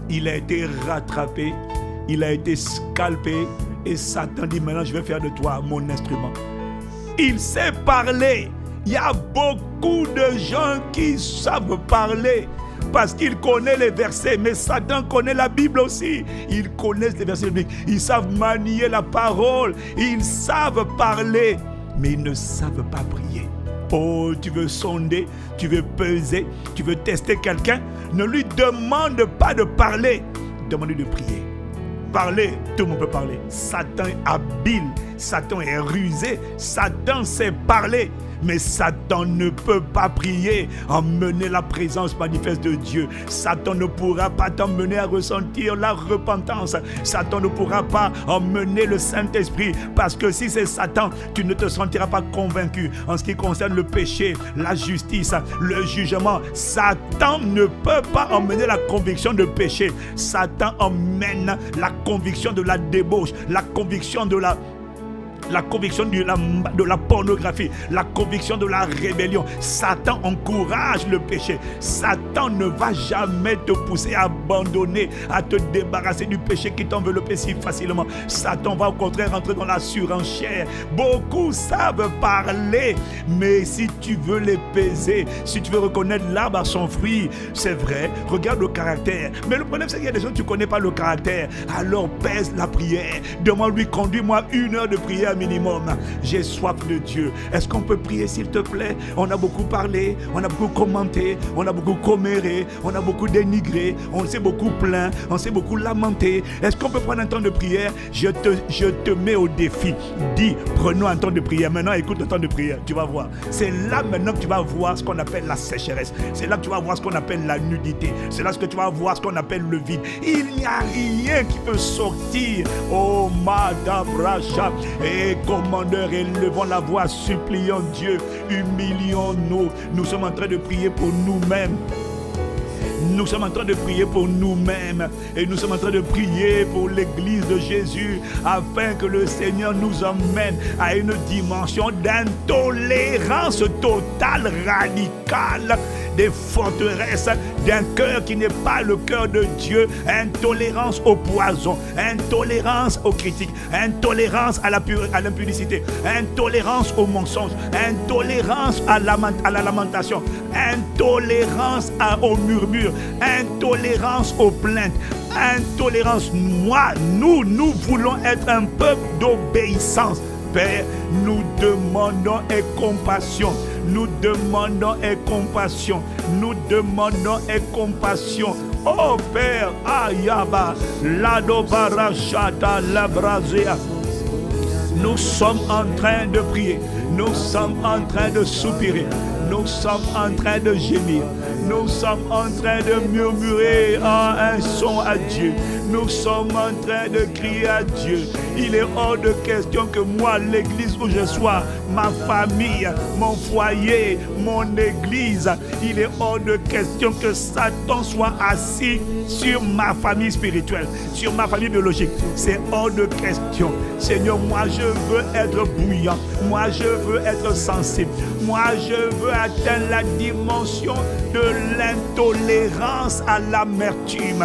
Il a été rattrapé. Il a été scalpé. Et Satan dit, maintenant, je vais faire de toi mon instrument. Il sait parler. Il y a beaucoup de gens qui savent parler parce qu'ils connaissent les versets, mais Satan connaît la Bible aussi. Ils connaissent les versets bibliques. Ils savent manier la parole. Ils savent parler, mais ils ne savent pas prier. Oh, tu veux sonder, tu veux peser, tu veux tester quelqu'un. Ne lui demande pas de parler, demande-lui de prier. Parler, tout le monde peut parler. Satan est habile, Satan est rusé, Satan sait parler. Mais Satan ne peut pas prier, emmener la présence manifeste de Dieu. Satan ne pourra pas t'emmener à ressentir la repentance. Satan ne pourra pas emmener le Saint-Esprit. Parce que si c'est Satan, tu ne te sentiras pas convaincu. En ce qui concerne le péché, la justice, le jugement, Satan ne peut pas emmener la conviction de péché. Satan emmène la conviction de la débauche, la conviction de la pornographie, la conviction de la rébellion. Satan encourage le péché. Satan ne va jamais te pousser à abandonner, à te débarrasser du péché qui t'enveloppait si facilement. Satan va au contraire entrer dans la surenchère. Beaucoup savent parler, mais si tu veux les peser, si tu veux reconnaître l'arbre à son fruit, c'est vrai, regarde le caractère. Mais le problème, c'est qu'il y a des gens, tu ne connais pas le caractère. Alors pèse la prière. Demande-lui, conduis-moi 1 heure de prière minimum. J'ai soif de Dieu. Est-ce qu'on peut prier, s'il te plaît? On a beaucoup parlé, on a beaucoup commenté, on a beaucoup comméré, on a beaucoup dénigré, on s'est beaucoup plaint, on s'est beaucoup lamenté. Est-ce qu'on peut prendre un temps de prière? Je te mets au défi. Dis, prenons un temps de prière. Maintenant, écoute le temps de prière. Tu vas voir. C'est là maintenant que tu vas voir ce qu'on appelle la sécheresse. C'est là que tu vas voir ce qu'on appelle la nudité. C'est là que tu vas voir ce qu'on appelle le vide. Il n'y a rien qui peut sortir. Oh, Madame Racha. Et commandeur, élevons la voix, supplions Dieu, humilions-nous. Nous sommes en train de prier pour nous-mêmes. Nous sommes en train de prier pour nous-mêmes et nous sommes en train de prier pour l'église de Jésus afin que le Seigneur nous emmène à une dimension d'intolérance totale, radicale, des forteresses d'un cœur qui n'est pas le cœur de Dieu, intolérance au poison, intolérance aux critiques, intolérance à l'impudicité, intolérance au mensonge, intolérance à la lamentation, intolérance au murmure, intolérance aux plaintes, intolérance. Nous voulons être un peuple d'obéissance. Père, nous demandons et compassion. Nous demandons et compassion. Nous demandons et compassion. Oh Père, Ayaba, Ladobarachata, Labrazea. Nous sommes en train de prier. Nous sommes en train de soupirer. Nous sommes en train de gémir. Nous sommes en train de murmurer en un son à Dieu. Nous sommes en train de crier à Dieu. Il est hors de question que moi, l'église où je sois, ma famille, mon foyer, mon église, il est hors de question que Satan soit assis sur ma famille spirituelle, sur ma famille biologique. C'est hors de question. Seigneur, moi je veux être bouillant, moi je veux être sensible, moi je veux atteindre la dimension de l'intolérance à l'amertume,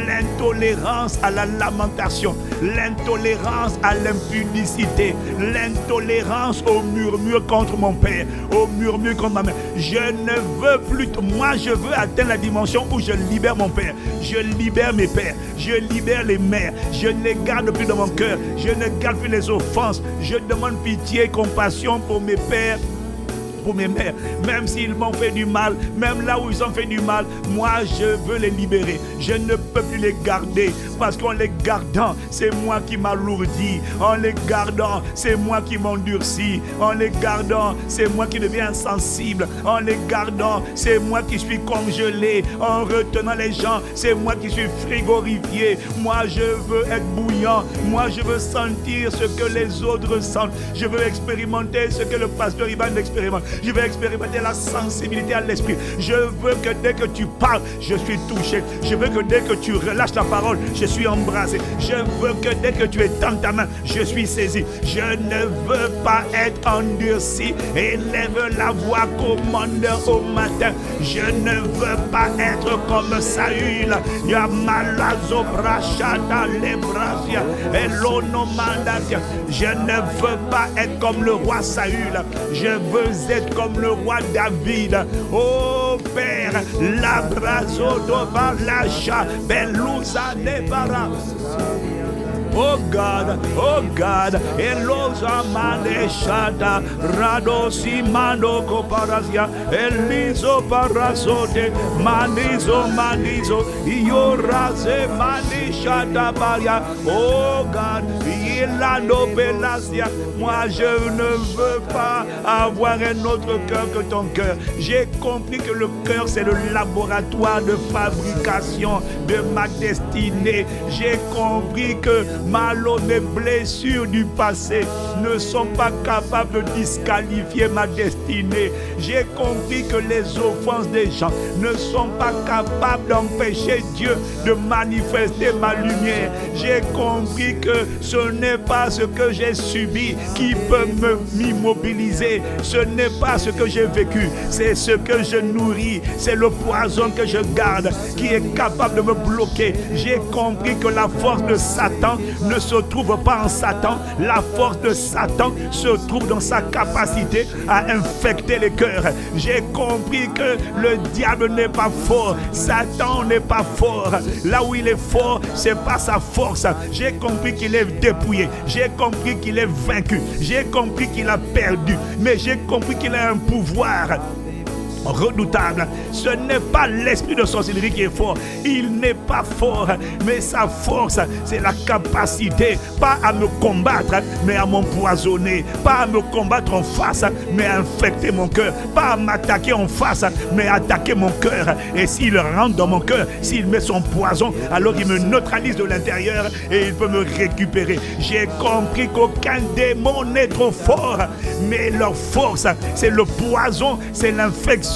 l'intolérance à la lamentation, l'intolérance à l'impudicité, l'intolérance au murmure contre mon père, au murmure contre ma mère. Je ne veux plus, moi je veux atteindre la dimension où je libère mon père, je libère mes pères, je libère les mères, je ne les garde plus dans mon cœur, je ne garde plus les offenses, je demande pitié et compassion pour mes pères, pour mes mères, même s'ils m'ont fait du mal, même là où ils ont fait du mal, moi je veux les libérer. Je ne peux plus les garder parce qu'en les gardant, c'est moi qui m'alourdis. En les gardant, c'est moi qui m'endurcis. En les gardant, c'est moi qui deviens insensible. En les gardant, c'est moi qui suis congelé. En retenant les gens, c'est moi qui suis frigorifié. Moi je veux être bouillant. Moi je veux sentir ce que les autres sentent. Je veux expérimenter ce que le pasteur Ivan expérimente. Je veux expérimenter la sensibilité à l'esprit. Je veux que dès que tu parles, je suis touché. Je veux que dès que tu relâches la parole, je suis embrasé. Je veux que dès que tu étends ta main, je suis saisi. Je ne veux pas être endurci. Élève la voix, commandeur, au matin. Je ne veux pas être comme Saül. Yamalazo brachada lebrasia elonomandasia. Je ne veux pas être comme le roi Saül. Je veux être comme le roi David. Oh Père, la brazo dova lacha belusa nebara. Oh God, Eloza Maneshata, Radosi Mando Coparazia, Elizo Parazote, Manizo, Ioraze Manishata Baria. Oh God, Ilando Pelasia. Moi je ne veux pas avoir un autre cœur que ton cœur. J'ai compris que le cœur c'est le laboratoire de fabrication de ma destinée. J'ai compris que mes blessures du passé ne sont pas capables de disqualifier ma destinée. J'ai compris que les offenses des gens ne sont pas capables d'empêcher Dieu de manifester ma lumière. J'ai compris que ce n'est pas ce que j'ai subi qui peut m'immobiliser. Ce n'est pas ce que j'ai vécu, c'est ce que je nourris. C'est le poison que je garde qui est capable de me bloquer. J'ai compris que la force de Satan ne se trouve pas en Satan. La force de Satan se trouve dans sa capacité à infecter les cœurs. J'ai compris que le diable n'est pas fort. Satan n'est pas fort. Là où il est fort, c'est pas sa force. J'ai compris qu'il est dépouillé. J'ai compris qu'il est vaincu. J'ai compris qu'il a perdu. Mais j'ai compris qu'il a un pouvoir redoutable. Ce n'est pas l'esprit de sorcellerie qui est fort. Il n'est pas fort, mais sa force, c'est la capacité, pas à me combattre, mais à m'empoisonner. Pas à me combattre en face, mais à infecter mon cœur. Pas à m'attaquer en face, mais à attaquer mon cœur. Et s'il rentre dans mon cœur, s'il met son poison, alors il me neutralise de l'intérieur et il peut me récupérer. J'ai compris qu'aucun démon n'est trop fort, mais leur force, c'est le poison, c'est l'infection.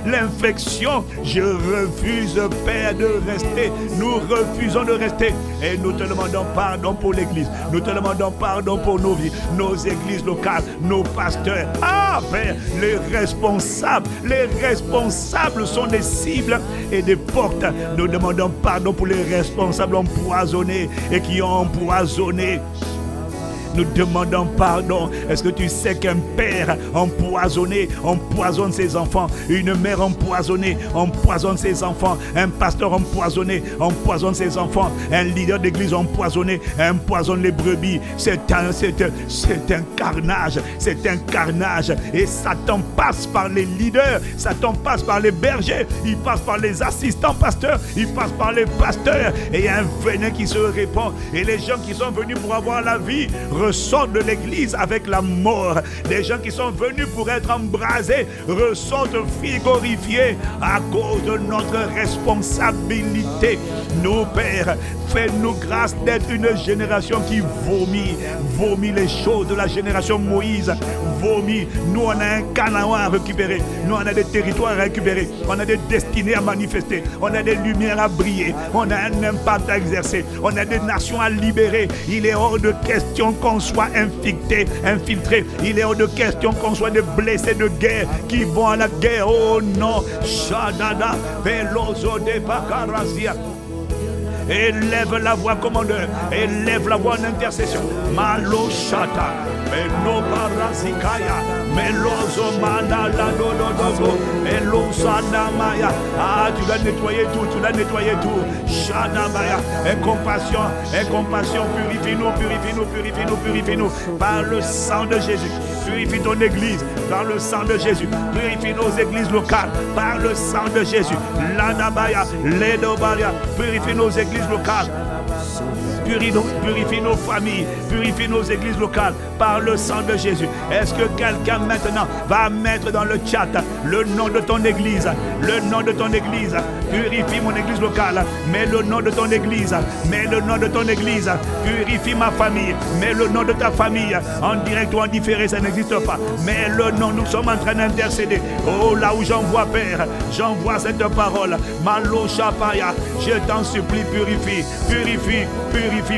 L'infection, je refuse, Père, de rester. Nous refusons de rester. Et nous te demandons pardon pour l'église. Nous te demandons pardon pour nos vies, nos églises locales, nos pasteurs. Ah, Père, les responsables sont des cibles et des portes. Nous demandons pardon pour les responsables empoisonnés et qui ont empoisonné. Nous demandons pardon. Est-ce que tu sais qu'un père empoisonné empoisonne ses enfants? Une mère empoisonnée empoisonne ses enfants. Un pasteur empoisonné empoisonne ses enfants. Un leader d'église empoisonné empoisonne les brebis. C'est un carnage. C'est un carnage. Et Satan passe par les leaders. Satan passe par les bergers. Il passe par les assistants pasteurs. Il passe par les pasteurs. Et il y a un venin qui se répand. Et les gens qui sont venus pour avoir la vie ressortent de l'église avec la mort. Des gens qui sont venus pour être embrasés ressortent frigorifiés à cause de notre responsabilité. Nous, Père, fais-nous grâce d'être une génération qui vomit les choses de la génération Moïse, vomit. Nous, on a un Canaan à récupérer, nous, on a des territoires à récupérer, on a des destinées à manifester, on a des lumières à briller, on a un impact à exercer, on a des nations à libérer. Il est hors de question qu'on soit infiltré. Il est hors de question qu'on soit des blessés de guerre qui vont à la guerre. Oh non, Shadada, Velozo de Bakarazia. Élève la voix, commandeur. Élève la voix en intercession. Malo Shata. Meno Barazikaya. Melozo Manala Dododo. Elosana Maya. Ah, tu l'as nettoyé tout. Shadabaya. Et compassion. Purifie-nous. Par le sang de Jésus. Purifie ton église par le sang de Jésus. Purifie nos églises locales par le sang de Jésus. Ladabaya, Ledobaya. Purifie nos églises locales. Purifie nos familles, purifie nos églises locales par le sang de Jésus. Est-ce que quelqu'un maintenant va mettre dans le chat le nom de ton église? Le nom de ton église. Purifie mon église locale. Mets le nom de ton église. Mets le nom de ton église. Purifie ma famille. Mets le nom de ta famille. En direct ou en différé, ça n'existe pas. Mets le nom, nous sommes en train d'intercéder. Oh, là où j'envoie, Père, j'envoie cette parole. Malo Shapaya, je t'en supplie, purifie,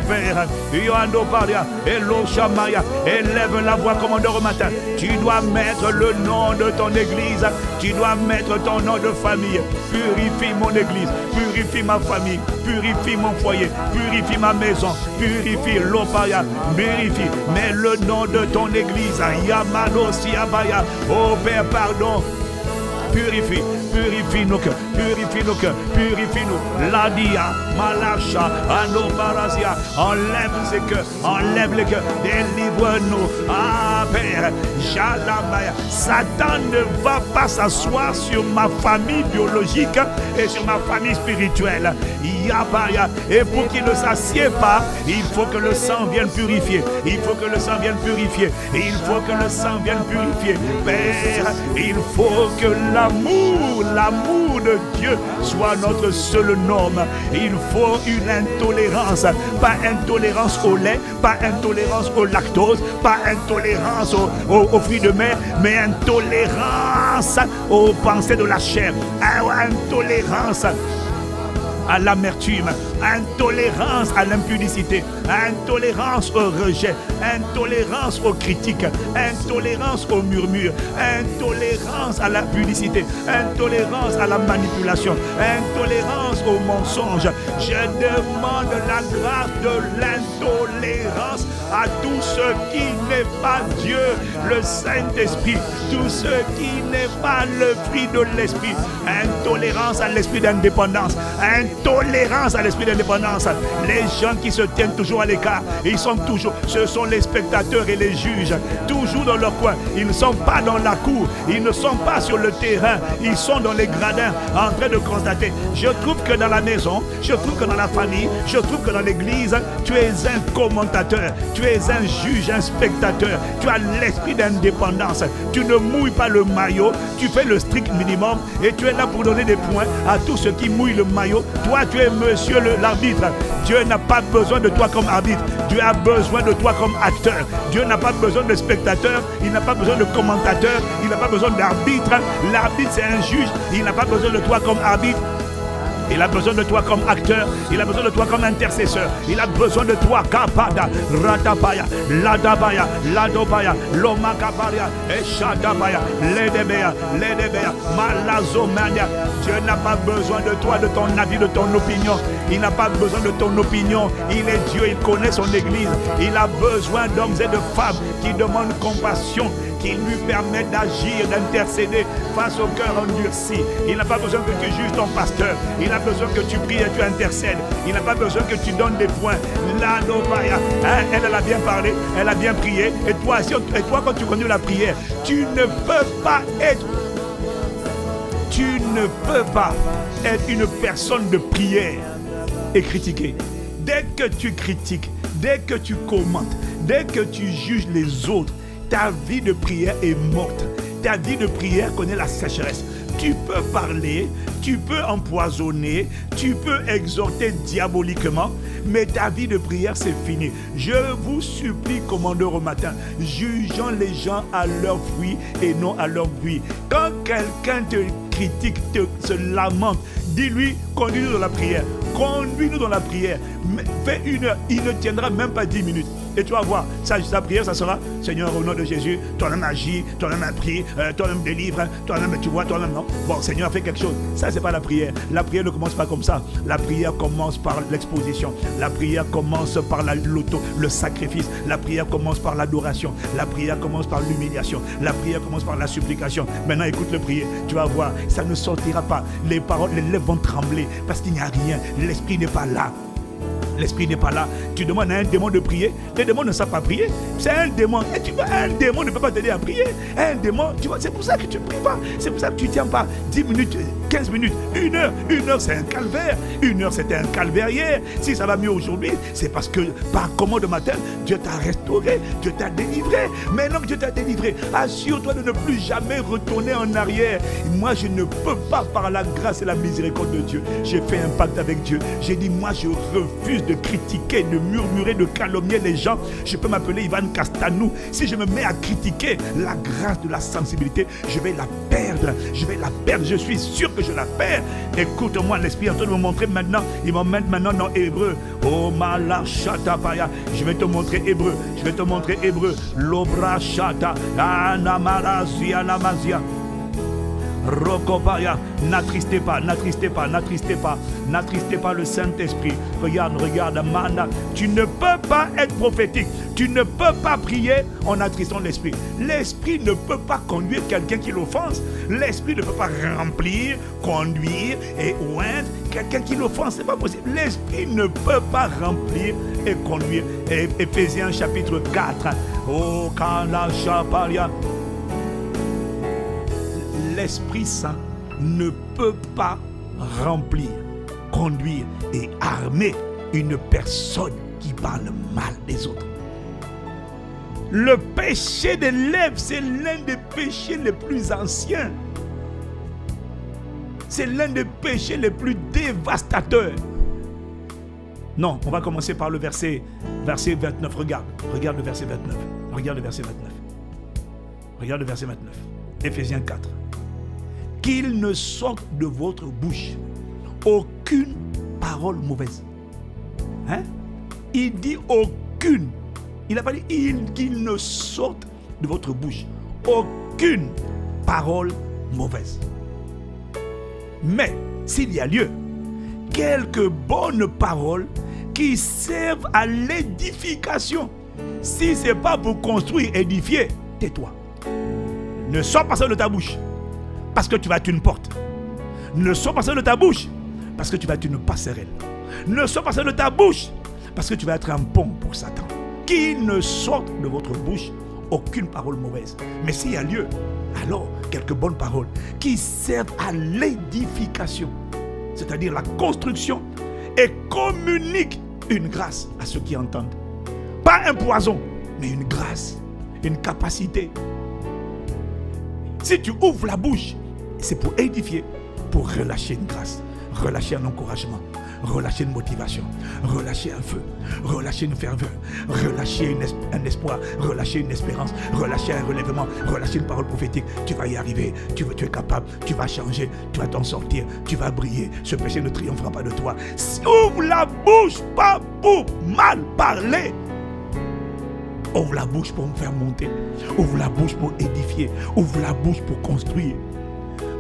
Père. Yoando Paria, Elo Shamaya, élève la voix, commandeur au matin. Tu dois mettre le nom de ton église. Tu dois mettre ton nom de famille. Purifie mon église, purifie ma famille, purifie mon foyer, purifie ma maison, purifie l'Opaya, purifie. Mets le nom de ton église. Yamano Siabaya. Oh Père, pardon. Purifie nos cœurs, purifie-nous. Ladia, Malacha, Anobarazia, enlève ces cœurs, enlève les cœurs, délivre-nous. Ah Père, Jalabaya, Satan ne va pas s'asseoir sur ma famille biologique et sur ma famille spirituelle. Yabaya, et pour qu'il ne s'assied pas, il faut que le sang vienne purifier. Il faut que le sang vienne purifier. Il faut que le sang vienne purifier. Père, il faut que l'amour de Dieu soit notre seule norme. Il faut une intolérance, pas intolérance au lait, pas intolérance au lactose, pas intolérance aux fruits de mer, mais intolérance aux pensées de la chair, intolérance à l'amertume, intolérance à l'impudicité, intolérance au rejet, intolérance aux critiques, intolérance aux murmures, intolérance à la publicité, intolérance à la manipulation, intolérance aux mensonges. Je demande la grâce de l'intolérance à tout ce qui n'est pas Dieu, le Saint-Esprit, tout ce qui n'est pas le fruit de l'Esprit. Intolérance à l'esprit d'indépendance, intolérance à l'esprit d'indépendance. Les gens qui se tiennent toujours à l'écart, ce sont les spectateurs et les juges, toujours dans leur coin. Ils ne sont pas dans la cour, ils ne sont pas sur le terrain, ils sont dans les gradins en train de constater. Je trouve que dans la maison, je trouve que dans la famille, je trouve que dans l'église, tu es un commentateur, tu es un juge, un spectateur, tu as l'esprit d'indépendance, tu ne mouilles pas le maillot, tu fais le strict minimum et tu es là pour donner des points à tous ceux qui mouillent le maillot. Toi, tu es monsieur l'arbitre. Dieu n'a pas besoin de toi comme arbitre. Dieu a besoin de toi comme acteur. Dieu n'a pas besoin de spectateur. Il n'a pas besoin de commentateur. Il n'a pas besoin d'arbitre. L'arbitre, c'est un juge. Il n'a pas besoin de toi comme arbitre. Il a besoin de toi comme acteur. Il a besoin de toi comme intercesseur. Il a besoin de toi. Kapada, Ratapaya, Ladabaya, Ladobaya, Lomakabaria, Eshadabaya, Ledebea, Malazomania. Dieu n'a pas besoin de toi, de ton avis, de ton opinion. Il n'a pas besoin de ton opinion. Il est Dieu, il connaît son église. Il a besoin d'hommes et de femmes qui demandent compassion, qui lui permettent d'agir, d'intercéder face au cœur endurci. Il n'a pas besoin que tu juges ton pasteur. Il a besoin que tu pries et tu intercèdes. Il n'a pas besoin que tu donnes des points. Là, elle a bien parlé, elle a bien prié. Et toi, quand tu connais la prière, tu ne peux pas être une personne de prière et critiquer. Dès que tu critiques, dès que tu commentes, Dès que tu juges les autres, ta vie de prière est morte. Ta vie de prière connaît la sécheresse. Tu peux parler, tu peux empoisonner, tu peux exhorter diaboliquement, mais ta vie de prière, c'est fini. Je vous supplie, commandeur, au matin, jugeons les gens à leurs fruits et non à leur bruit. Quand quelqu'un te critique, se lamente, dis-lui, conduis-nous dans la prière. Conduis-nous dans la prière. Fais 1 heure, il ne tiendra même pas 10 minutes. Et tu vas voir, sa prière, ça sera, Seigneur, au nom de Jésus, toi-même agis, toi-même prie, toi-même délivre, toi-même, tu vois, toi-même, non. Bon, Seigneur, fais quelque chose. Ça, c'est pas la prière. La prière ne commence pas comme ça. La prière commence par l'exposition. La prière commence par le sacrifice. La prière commence par l'adoration. La prière commence par l'humiliation. La prière commence par la supplication. Maintenant, écoute le prier. Tu vas voir, ça ne sortira pas. Les paroles, les lèvres vont trembler parce qu'il n'y a rien. L'esprit n'est pas là. L'esprit n'est pas là. Tu demandes à un démon de prier. Les démons ne savent pas prier. C'est un démon. Et tu vois, un démon ne peut pas t'aider à prier. Un démon, tu vois, c'est pour ça que tu ne pries pas. C'est pour ça que tu ne tiens pas 10 minutes, 15 minutes, 1 heure. 1 heure, c'est un calvaire. 1 heure, c'était un calvaire hier. Si ça va mieux aujourd'hui, c'est parce que par commande de matin, Dieu t'a restauré. Dieu t'a délivré. Maintenant que Dieu t'a délivré, assure-toi de ne plus jamais retourner en arrière. Moi, je ne peux pas, par la grâce et la miséricorde de Dieu. J'ai fait un pacte avec Dieu. J'ai dit, moi, je refuse de critiquer, de murmurer, de calomnier les gens. Je peux m'appeler Ivan Castanou. Si je me mets à critiquer la grâce de la sensibilité, je vais la perdre. Je vais la perdre. Je suis sûr que je la perds. Écoute-moi, l'Esprit est en train de me montrer maintenant. Il m'emmène maintenant dans Hébreu. Oh malachatapaya. Je vais te montrer Hébreu. Je vais te montrer Hébreu. L'obra chata. Anamarazia namazia. Rokopaya, n'attristez pas, n'attristez pas, n'attristez pas, n'attristez pas le Saint-Esprit. Regarde, regarde, Amanda, tu ne peux pas être prophétique, tu ne peux pas prier en attristant l'Esprit. L'Esprit ne peut pas conduire quelqu'un qui l'offense. L'Esprit ne peut pas remplir, conduire et oindre quelqu'un qui l'offense. C'est pas possible. L'Esprit ne peut pas remplir et conduire. Et Éphésiens chapitre 4. Oh, Kala Shaparia. L'Esprit Saint ne peut pas remplir, conduire et armer une personne qui parle mal des autres. Le péché des lèvres, c'est l'un des péchés les plus anciens. C'est l'un des péchés les plus dévastateurs. Non, on va commencer par le verset 29. Regarde le verset 29. Regarde le verset 29. Regarde le verset 29. Éphésiens 4. Qu'il ne sorte de votre bouche aucune parole mauvaise. Hein? Il dit aucune. Il n'a pas dit qu'il ne sorte de votre bouche aucune parole mauvaise. Mais s'il y a lieu, quelques bonnes paroles qui servent à l'édification. Si ce n'est pas pour construire, édifier, tais-toi. Ne sors pas ça de ta bouche. Parce que tu vas être une porte. Ne sors pas ça de ta bouche. Parce que tu vas être une passerelle. Ne sors pas ça de ta bouche. Parce que tu vas être un pont pour Satan. Qu'il ne sorte de votre bouche aucune parole mauvaise. Mais s'il y a lieu, alors quelques bonnes paroles qui servent à l'édification. C'est-à-dire la construction. Et communiquent une grâce à ceux qui entendent. Pas un poison, mais une grâce. Une capacité. Si tu ouvres la bouche, c'est pour édifier, pour relâcher une grâce, relâcher un encouragement, relâcher une motivation, relâcher un feu, relâcher une ferveur, relâcher un espoir, relâcher une espérance, relâcher un relèvement, relâcher une parole prophétique. Tu vas y arriver, tu es capable, tu vas changer, tu vas t'en sortir, tu vas briller. Ce péché ne triomphera pas de toi. Ouvre la bouche, pas pour mal parler. Ouvre la bouche pour me faire monter. Ouvre la bouche pour édifier. Ouvre la bouche pour construire.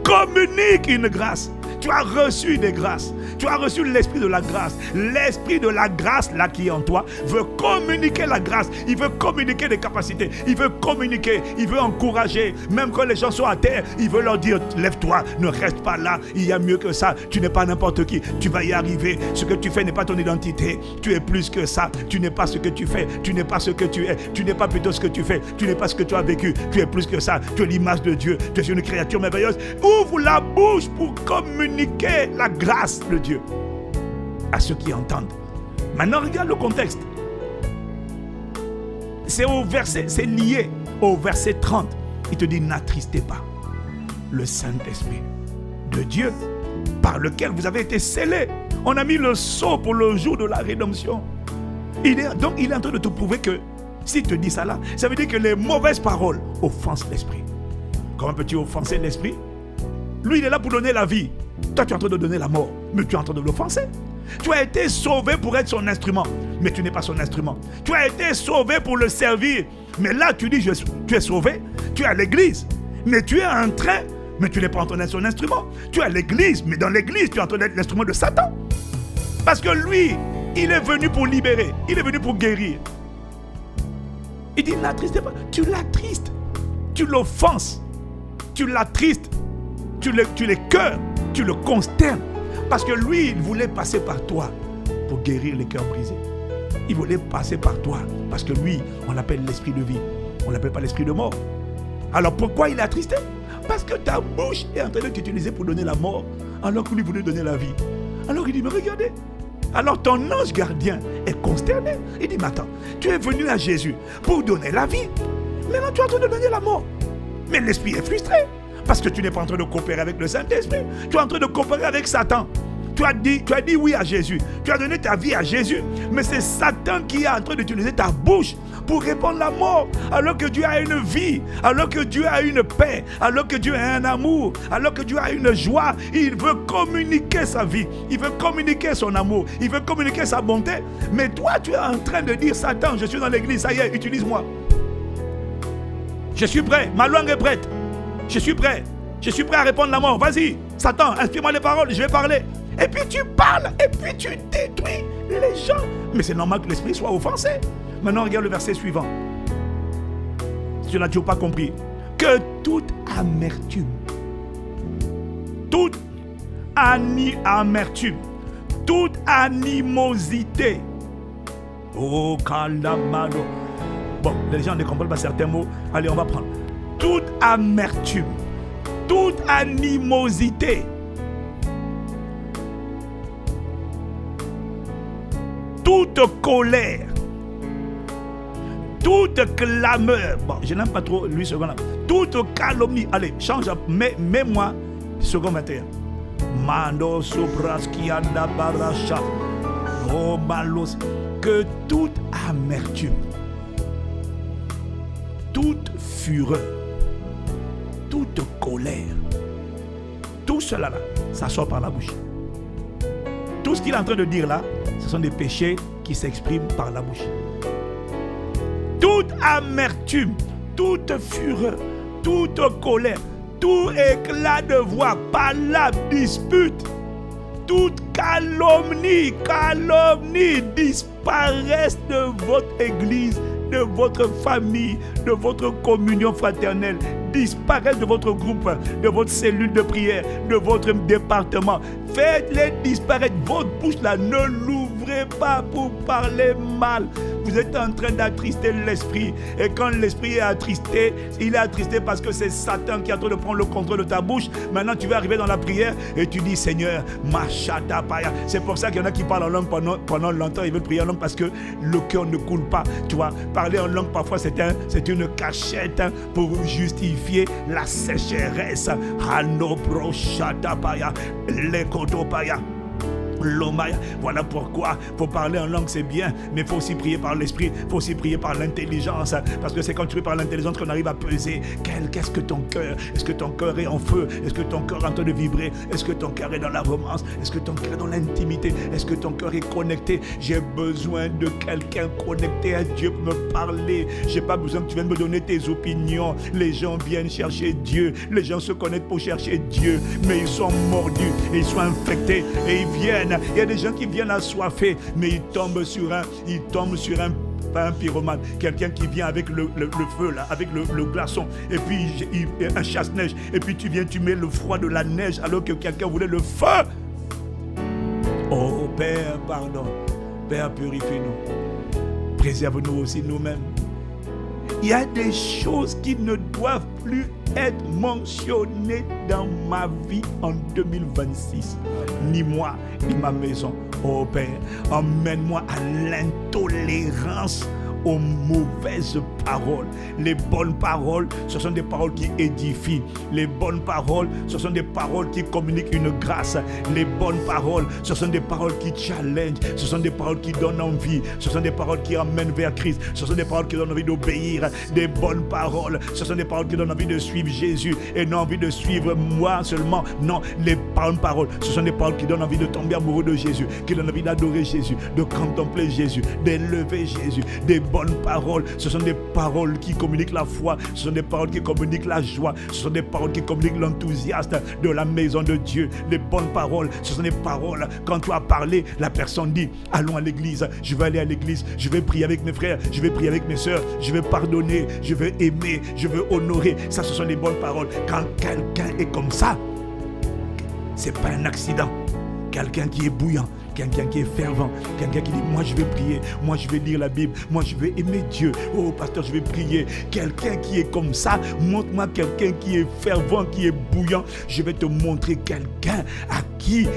Communique une grâce. Tu as reçu des grâces. Tu as reçu l'esprit de la grâce. L'esprit de la grâce, là qui est en toi, veut communiquer la grâce. Il veut communiquer des capacités. Il veut communiquer. Il veut encourager. Même quand les gens sont à terre, il veut leur dire, lève-toi, ne reste pas là. Il y a mieux que ça. Tu n'es pas n'importe qui. Tu vas y arriver. Ce que tu fais n'est pas ton identité. Tu es plus que ça. Tu n'es pas ce que tu fais. Tu n'es pas ce que tu es. Tu n'es pas plutôt ce que tu fais. Tu n'es pas ce que tu as vécu. Tu es plus que ça. Tu es l'image de Dieu. Tu es une créature merveilleuse. Ouvre la bouche pour communiquer la grâce de Dieu à ceux qui entendent. Maintenant, regarde le contexte. c'est lié au verset 30. Il te dit, n'attristez pas le Saint-Esprit de Dieu par lequel vous avez été scellés. On a mis le sceau pour le jour de la rédemption. Donc il est en train de te prouver que s'il te dit ça là, ça veut dire que les mauvaises paroles offensent l'esprit. Comment peux-tu offenser l'esprit? Lui, il est là pour donner la vie. Toi, tu es en train de donner la mort, mais tu es en train de l'offenser. Tu as été sauvé pour être son instrument, mais tu n'es pas son instrument. Tu as été sauvé pour le servir, mais là, tu dis, tu es sauvé, tu es à l'église, mais tu es en train, mais tu n'es pas en train d'être son instrument. Tu es à l'église, mais dans l'église, tu es en train d'être l'instrument de Satan. Parce que lui, il est venu pour libérer, il est venu pour guérir. Il dit, n'attristez pas. Tu l'attristes, tu l'offenses, tu l'attristes, tu l'écœures, tu le consternes. Parce que lui, il voulait passer par toi pour guérir les cœurs brisés. Il voulait passer par toi. Parce que lui, on l'appelle l'esprit de vie. On ne l'appelle pas l'esprit de mort. Alors pourquoi il est attristé? Parce que ta bouche est en train de t'utiliser pour donner la mort, alors que lui voulait donner la vie. Alors il dit, mais regardez. Alors ton ange gardien est consterné. Il dit, mais attends, tu es venu à Jésus pour donner la vie. Maintenant tu es en train de donner la mort. Mais l'esprit est frustré. Parce que tu n'es pas en train de coopérer avec le Saint-Esprit. Tu es en train de coopérer avec Satan. Tu as dit oui à Jésus. Tu as donné ta vie à Jésus. Mais c'est Satan qui est en train d'utiliser ta bouche pour répandre la mort. Alors que Dieu a une vie. Alors que Dieu a une paix. Alors que Dieu a un amour. Alors que Dieu a une joie. Il veut communiquer sa vie. Il veut communiquer son amour. Il veut communiquer sa bonté. Mais toi, tu es en train de dire, Satan, je suis dans l'église. Ça y est, utilise-moi. Je suis prêt. Ma langue est prête. Je suis prêt. Je suis prêt à répondre la mort. Vas-y, Satan, inspire-moi les paroles, je vais parler. Et puis tu parles, et puis tu détruis les gens. Mais c'est normal que l'esprit soit offensé. Maintenant, regarde le verset suivant. Si tu n'as toujours pas compris. Que toute amertume, toute amertume, toute animosité. Oh, calamado. Bon, les gens ne comprennent pas certains mots. Allez, on va prendre. Toute amertume, toute animosité, toute colère, toute clameur. Bon, je n'aime pas trop lui, second là. Toute calomnie. Allez, change, mets-moi, second 21. Mando sobraskianda baracha. Oh, malos. Que toute amertume, toute fureur, toute colère, tout cela là, ça sort par la bouche. Tout ce qu'il est en train de dire là, ce sont des péchés qui s'expriment par la bouche. Toute amertume, toute fureur, toute colère, tout éclat de voix, palabre, dispute, toute calomnie disparaissent de votre église, de votre famille, de votre communion fraternelle, disparaissent de votre groupe, de votre cellule de prière, de votre département. Faites-les disparaître. Votre bouche là, ne l'ouvrez pas pour parler mal. Vous êtes en train d'attrister l'esprit. Et quand l'esprit est attristé, il est attristé parce que c'est Satan qui est en train de prendre le contrôle de ta bouche. Maintenant, tu vas arriver dans la prière et tu dis, Seigneur, Machata Paya. C'est pour ça qu'il y en a qui parlent en langue pendant longtemps. Ils veulent prier en langue parce que le cœur ne coule pas. Tu vois, parler en langue parfois, c'est une cachette pour justifier la sécheresse. Hano Prochata Paya. Lekoto Paya. Lomaya. Voilà pourquoi il faut parler en langue, c'est bien, mais il faut aussi prier par l'esprit, il faut aussi prier par l'intelligence, parce que c'est quand tu pries par l'intelligence qu'on arrive à peser qu'est-ce que ton cœur, est-ce que ton cœur est en feu, est-ce que ton cœur est en train de vibrer, est-ce que ton cœur est dans la romance, est-ce que ton cœur est dans l'intimité, est-ce que ton cœur est connecté. J'ai besoin de quelqu'un connecté à Dieu pour me parler. J'ai pas besoin que tu viennes me donner tes opinions. Les gens viennent chercher Dieu, les gens se connectent pour chercher Dieu, mais ils sont mordus, ils sont infectés et ils viennent. Il y a des gens qui viennent assoiffés, mais ils tombent sur un pyromane, quelqu'un qui vient avec le feu là, avec le glaçon, et puis un chasse-neige, et puis tu viens, tu mets le froid de la neige alors que quelqu'un voulait le feu. Oh Père, pardon. Père, purifie-nous. Préserve-nous aussi nous-mêmes. Il y a des choses qui ne doivent plus être mentionnées dans ma vie en 2026. Ni moi, ni ma maison. Oh Père, emmène-moi à l'intolérance aux mauvaises paroles. Les bonnes paroles, ce sont des paroles qui édifient. Les bonnes paroles, ce sont des paroles qui communiquent une grâce. Les bonnes paroles, ce sont des paroles qui challengent. Ce sont des paroles qui donnent envie. Ce sont des paroles qui amènent vers Christ. Ce sont des paroles qui donnent envie d'obéir. Des bonnes paroles, ce sont des paroles qui donnent envie de suivre Jésus et non envie de suivre moi seulement. Non, les bonnes paroles, ce sont des paroles qui donnent envie de tomber amoureux de Jésus, qui donnent envie d'adorer Jésus, de contempler Jésus, d'élever Jésus. Des bonnes paroles, ce sont des paroles qui communiquent la foi, ce sont des paroles qui communiquent la joie, ce sont des paroles qui communiquent l'enthousiasme de la maison de Dieu. Les bonnes paroles, ce sont des paroles, quand tu as parlé, la personne dit, allons à l'église, je vais aller à l'église, je vais prier avec mes frères, je vais prier avec mes soeurs, je vais pardonner, je vais aimer, je veux honorer. Ça, ce sont les bonnes paroles. Quand quelqu'un est comme ça, c'est pas un accident. Quelqu'un qui est bouillant, quelqu'un qui est fervent, quelqu'un qui dit moi je vais prier, moi je vais lire la Bible, moi je vais aimer Dieu, oh pasteur je vais prier. Quelqu'un qui est comme ça, montre-moi quelqu'un qui est fervent, qui est bouillant, je vais te montrer quelqu'un à qui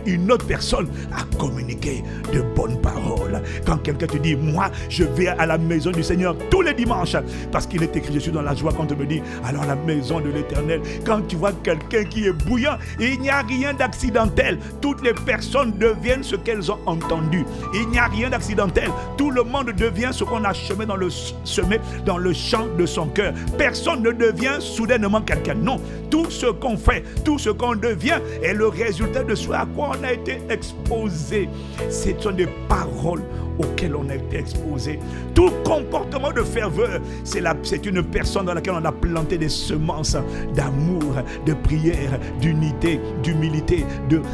une autre personne a communiqué de bonnes paroles. Quand quelqu'un te dit moi je vais à la maison du Seigneur tous les dimanches, parce qu'il est écrit je suis dans la joie, quand on me dit alors la maison de l'Éternel. Quand tu vois quelqu'un qui est bouillant, il n'y a rien d'accidentel. Toutes les personnes deviennent ce qu'elles ont entendu. Il n'y a rien d'accidentel. Tout le monde devient ce qu'on a semé dans le champ de son cœur. Personne ne devient soudainement quelqu'un. Non. Tout ce qu'on fait, tout ce qu'on devient est le résultat de ce à quoi on a été exposé. Ce sont des paroles auxquelles on a été exposé. Tout comportement de ferveur, c'est une personne dans laquelle on a planté des semences d'amour, de prière, d'unité, d'humilité.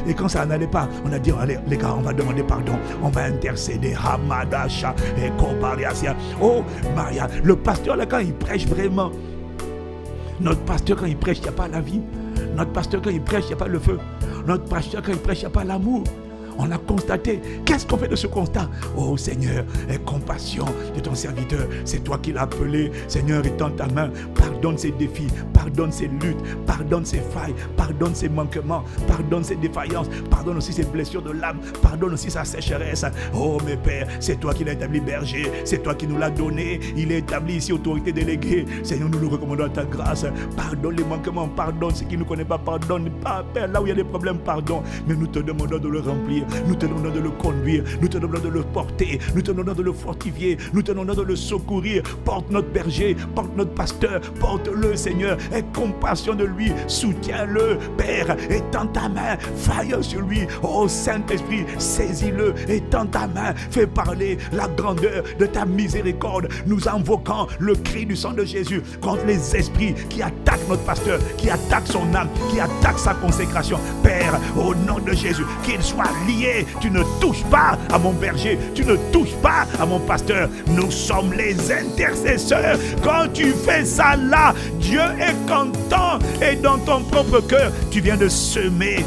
Et quand ça n'allait pas, on a dit, allez les gars, on va demander pardon, on va intercéder. Hamadasha et Kopariasia. Oh Maria, le pasteur là quand il prêche vraiment, notre pasteur quand il prêche, il n'y a pas la vie. Notre pasteur quand il prêche, il n'y a pas le feu. Notre pasteur quand il prêche, il n'y a pas l'amour. On a constaté. Qu'est-ce qu'on fait de ce constat? Oh Seigneur, aie compassion de ton serviteur. C'est toi qui l'as appelé. Seigneur, étends ta main. Pardonne ses défis, pardonne ses luttes, pardonne ses failles, pardonne ses manquements, pardonne ses défaillances, pardonne aussi ses blessures de l'âme, pardonne aussi sa sécheresse. Oh mes pères, c'est toi qui l'as établi berger, c'est toi qui nous l'as donné. Il est établi ici autorité déléguée. Seigneur, nous le recommandons à ta grâce. Pardonne les manquements, pardonne ce qui ne connaît pas, pardonne pas, Père, là où il y a des problèmes, pardon. Mais nous te demandons de le remplir. Nous te demandons de le conduire, nous te demandons de le porter, nous te demandons de le fortifier, nous te demandons de le secourir. Porte notre berger, porte notre pasteur, porte-le Seigneur, aie compassion de lui, soutiens-le Père, étends ta main, faille sur lui. Oh Saint-Esprit, saisis-le, étends ta main, fais parler la grandeur de ta miséricorde. Nous invoquons le cri du sang de Jésus contre les esprits qui attaquent notre pasteur, qui attaquent son âme, qui attaquent sa consécration. Père, au nom de Jésus, qu'il soit lié. Tu ne touches pas à mon berger, tu ne touches pas à mon pasteur. Nous sommes les intercesseurs. Quand tu fais ça là, Dieu est content. Et dans ton propre cœur, tu viens de semer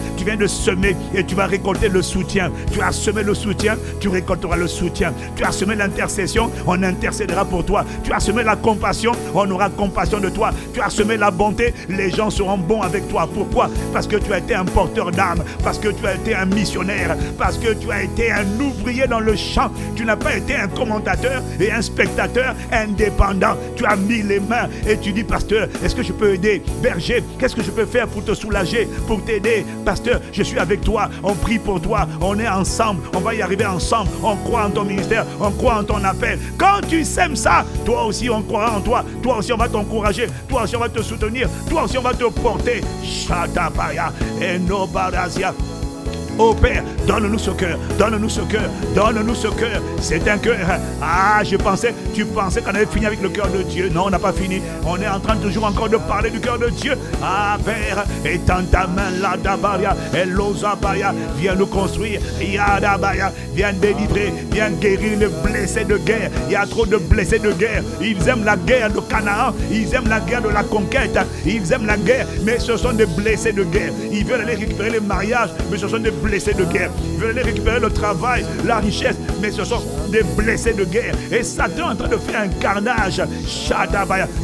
et tu vas récolter le soutien. Tu as semé le soutien, tu récolteras le soutien. Tu as semé l'intercession, on intercédera pour toi. Tu as semé la compassion, on aura compassion de toi. Tu as semé la bonté, les gens seront bons avec toi. Pourquoi? Parce que tu as été un porteur d'âme, parce que tu as été un missionnaire, parce que tu as été un ouvrier dans le champ. Tu n'as pas été un commentateur et un spectateur indépendant. Tu as mis les mains et tu dis, pasteur, est-ce que je peux aider? Berger, qu'est-ce que je peux faire pour te soulager, pour t'aider? Pasteur, je suis avec toi, on prie pour toi, on est ensemble, on va y arriver ensemble, on croit en ton ministère, on croit en ton appel. Quand tu sèmes ça, toi aussi on croira en toi, toi aussi on va t'encourager, toi aussi on va te soutenir, toi aussi on va te porter. Shatapaya et Nobarazia. Oh Père, donne-nous ce cœur, donne-nous ce cœur, donne-nous ce cœur. C'est un cœur. Ah, tu pensais qu'on avait fini avec le cœur de Dieu. Non, on n'a pas fini. On est en train toujours encore de parler du cœur de Dieu. Ah Père, étends ta main là, Dabaria, Elozabaya, viens nous construire. Yadabaya, viens délivrer, viens guérir les blessés de guerre. Il y a trop de blessés de guerre. Ils aiment la guerre de Canaan, ils aiment la guerre de la conquête, ils aiment la guerre, mais ce sont des blessés de guerre. Ils veulent aller récupérer les mariages, mais ce sont des blessés de guerre. Ils veulent aller récupérer le travail, la richesse, mais ce sont des blessés de guerre. Et Satan est en train de faire un carnage.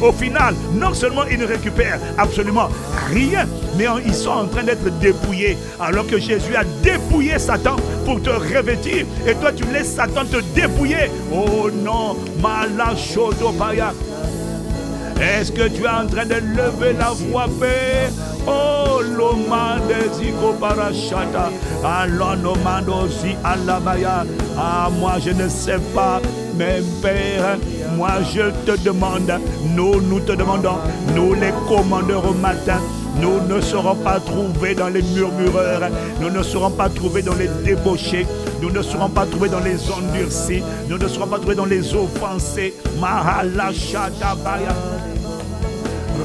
Au final, non seulement il ne récupère absolument rien, mais ils sont en train d'être dépouillés. Alors que Jésus a dépouillé Satan pour te revêtir. Et toi, tu laisses Satan te dépouiller. Oh non, Malachodobaya. Est-ce que tu es en train de lever la voix, Père? Oh, l'omandeziko parachata. Alors, l'omandosi alabaya. Ah, moi, je ne sais pas, mais Père, moi, je te demande, nous te demandons, nous les commandeurs au matin, nous ne serons pas trouvés dans les murmureurs, nous ne serons pas trouvés dans les débauchés, nous ne serons pas trouvés dans les endurcis, nous ne serons pas trouvés dans les offensés. Mahala Shatabaya.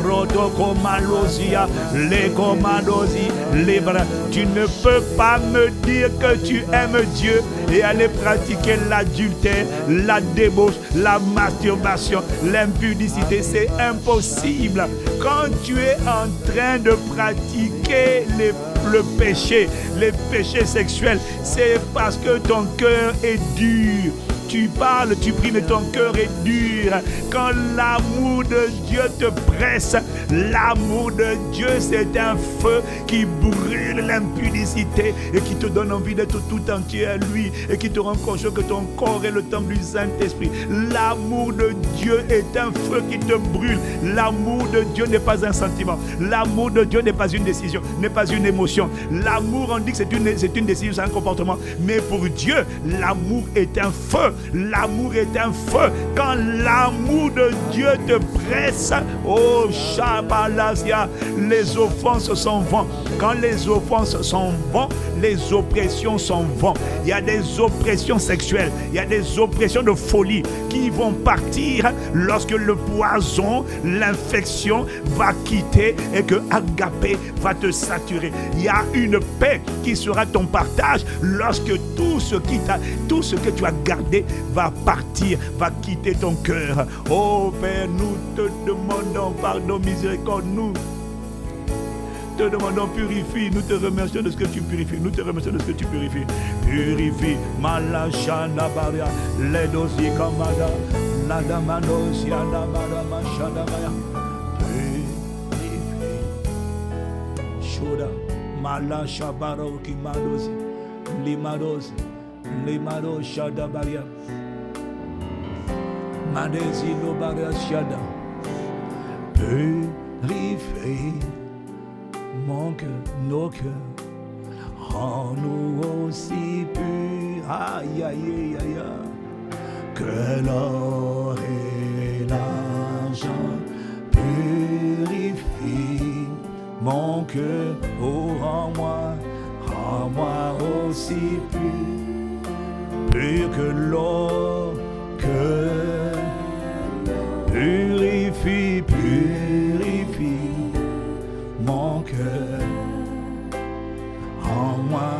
Rodoko Malosia, les commandosi, libre. Tu ne peux pas me dire que tu aimes Dieu et aller pratiquer l'adultère, la débauche, la masturbation, l'impudicité. C'est impossible. Quand tu es en train de pratiquer le péché, les péchés sexuels, c'est parce que ton cœur est dur. Tu parles, tu pries, mais ton cœur est dur. Quand l'amour de Dieu te presse, l'amour de Dieu, c'est un feu qui brûle l'impudicité et qui te donne envie d'être tout entier à lui et qui te rend conscient que ton corps est le temple du Saint-Esprit. L'amour de Dieu est un feu qui te brûle. L'amour de Dieu n'est pas un sentiment. L'amour de Dieu n'est pas une décision, n'est pas une émotion. L'amour, on dit que c'est une décision, c'est un comportement. Mais pour Dieu, l'amour est un feu. L'amour est un feu. Quand l'amour de Dieu te presse, oh Shabalasia, les offenses s'en vont. Quand les offenses s'en vont, les oppressions s'en vont. Il y a des oppressions sexuelles, il y a des oppressions de folie qui vont partir lorsque le poison, l'infection va quitter et que Agapé va te saturer. Il y a une paix qui sera ton partage lorsque tout ce que tu as gardé va partir, va quitter ton cœur. Oh Père, nous te demandons pardon, miséricorde, nous te demandons purifie, nous te remercions de ce que tu purifies, nous te remercions de ce que tu purifies. Purifie, Malachana Baria, Ledosi Kamada, Nadamanosia Namada Mashadamaya. Purifie, Shoda, Malashabaro Kimadosi, Limadosi, Limado Shada Baria, Madesi Lobaria Shada. Purifie mon cœur, nos cœurs, rends-nous aussi purs, aïe aïe aïe aïe, que l'or et l'argent. Purifie mon cœur, oh rends-moi aussi pur que l'or, que purifie mon cœur, en moi.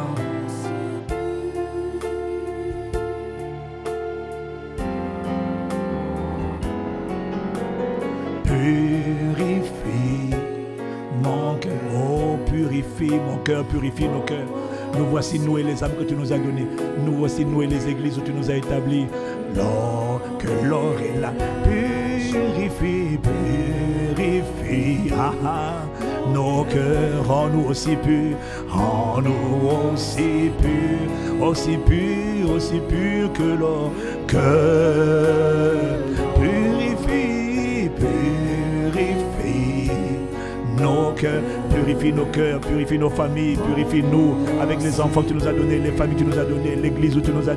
Purifie mon cœur, oh purifie mon cœur, purifie nos cœurs. Nous voici, nous et les âmes que tu nous as données. Nous voici, nous et les églises où tu nous as établis. L'or, que l'or est là. Purifie, ah ah. Nos cœurs, rends-nous aussi purs, rends-nous aussi purs, aussi purs que l'or. Que purifie nos cœurs, purifie nos cœurs, purifie nos familles, purifie-nous avec les enfants que tu nous as donnés, les familles que tu nous as données, l'église où tu nous as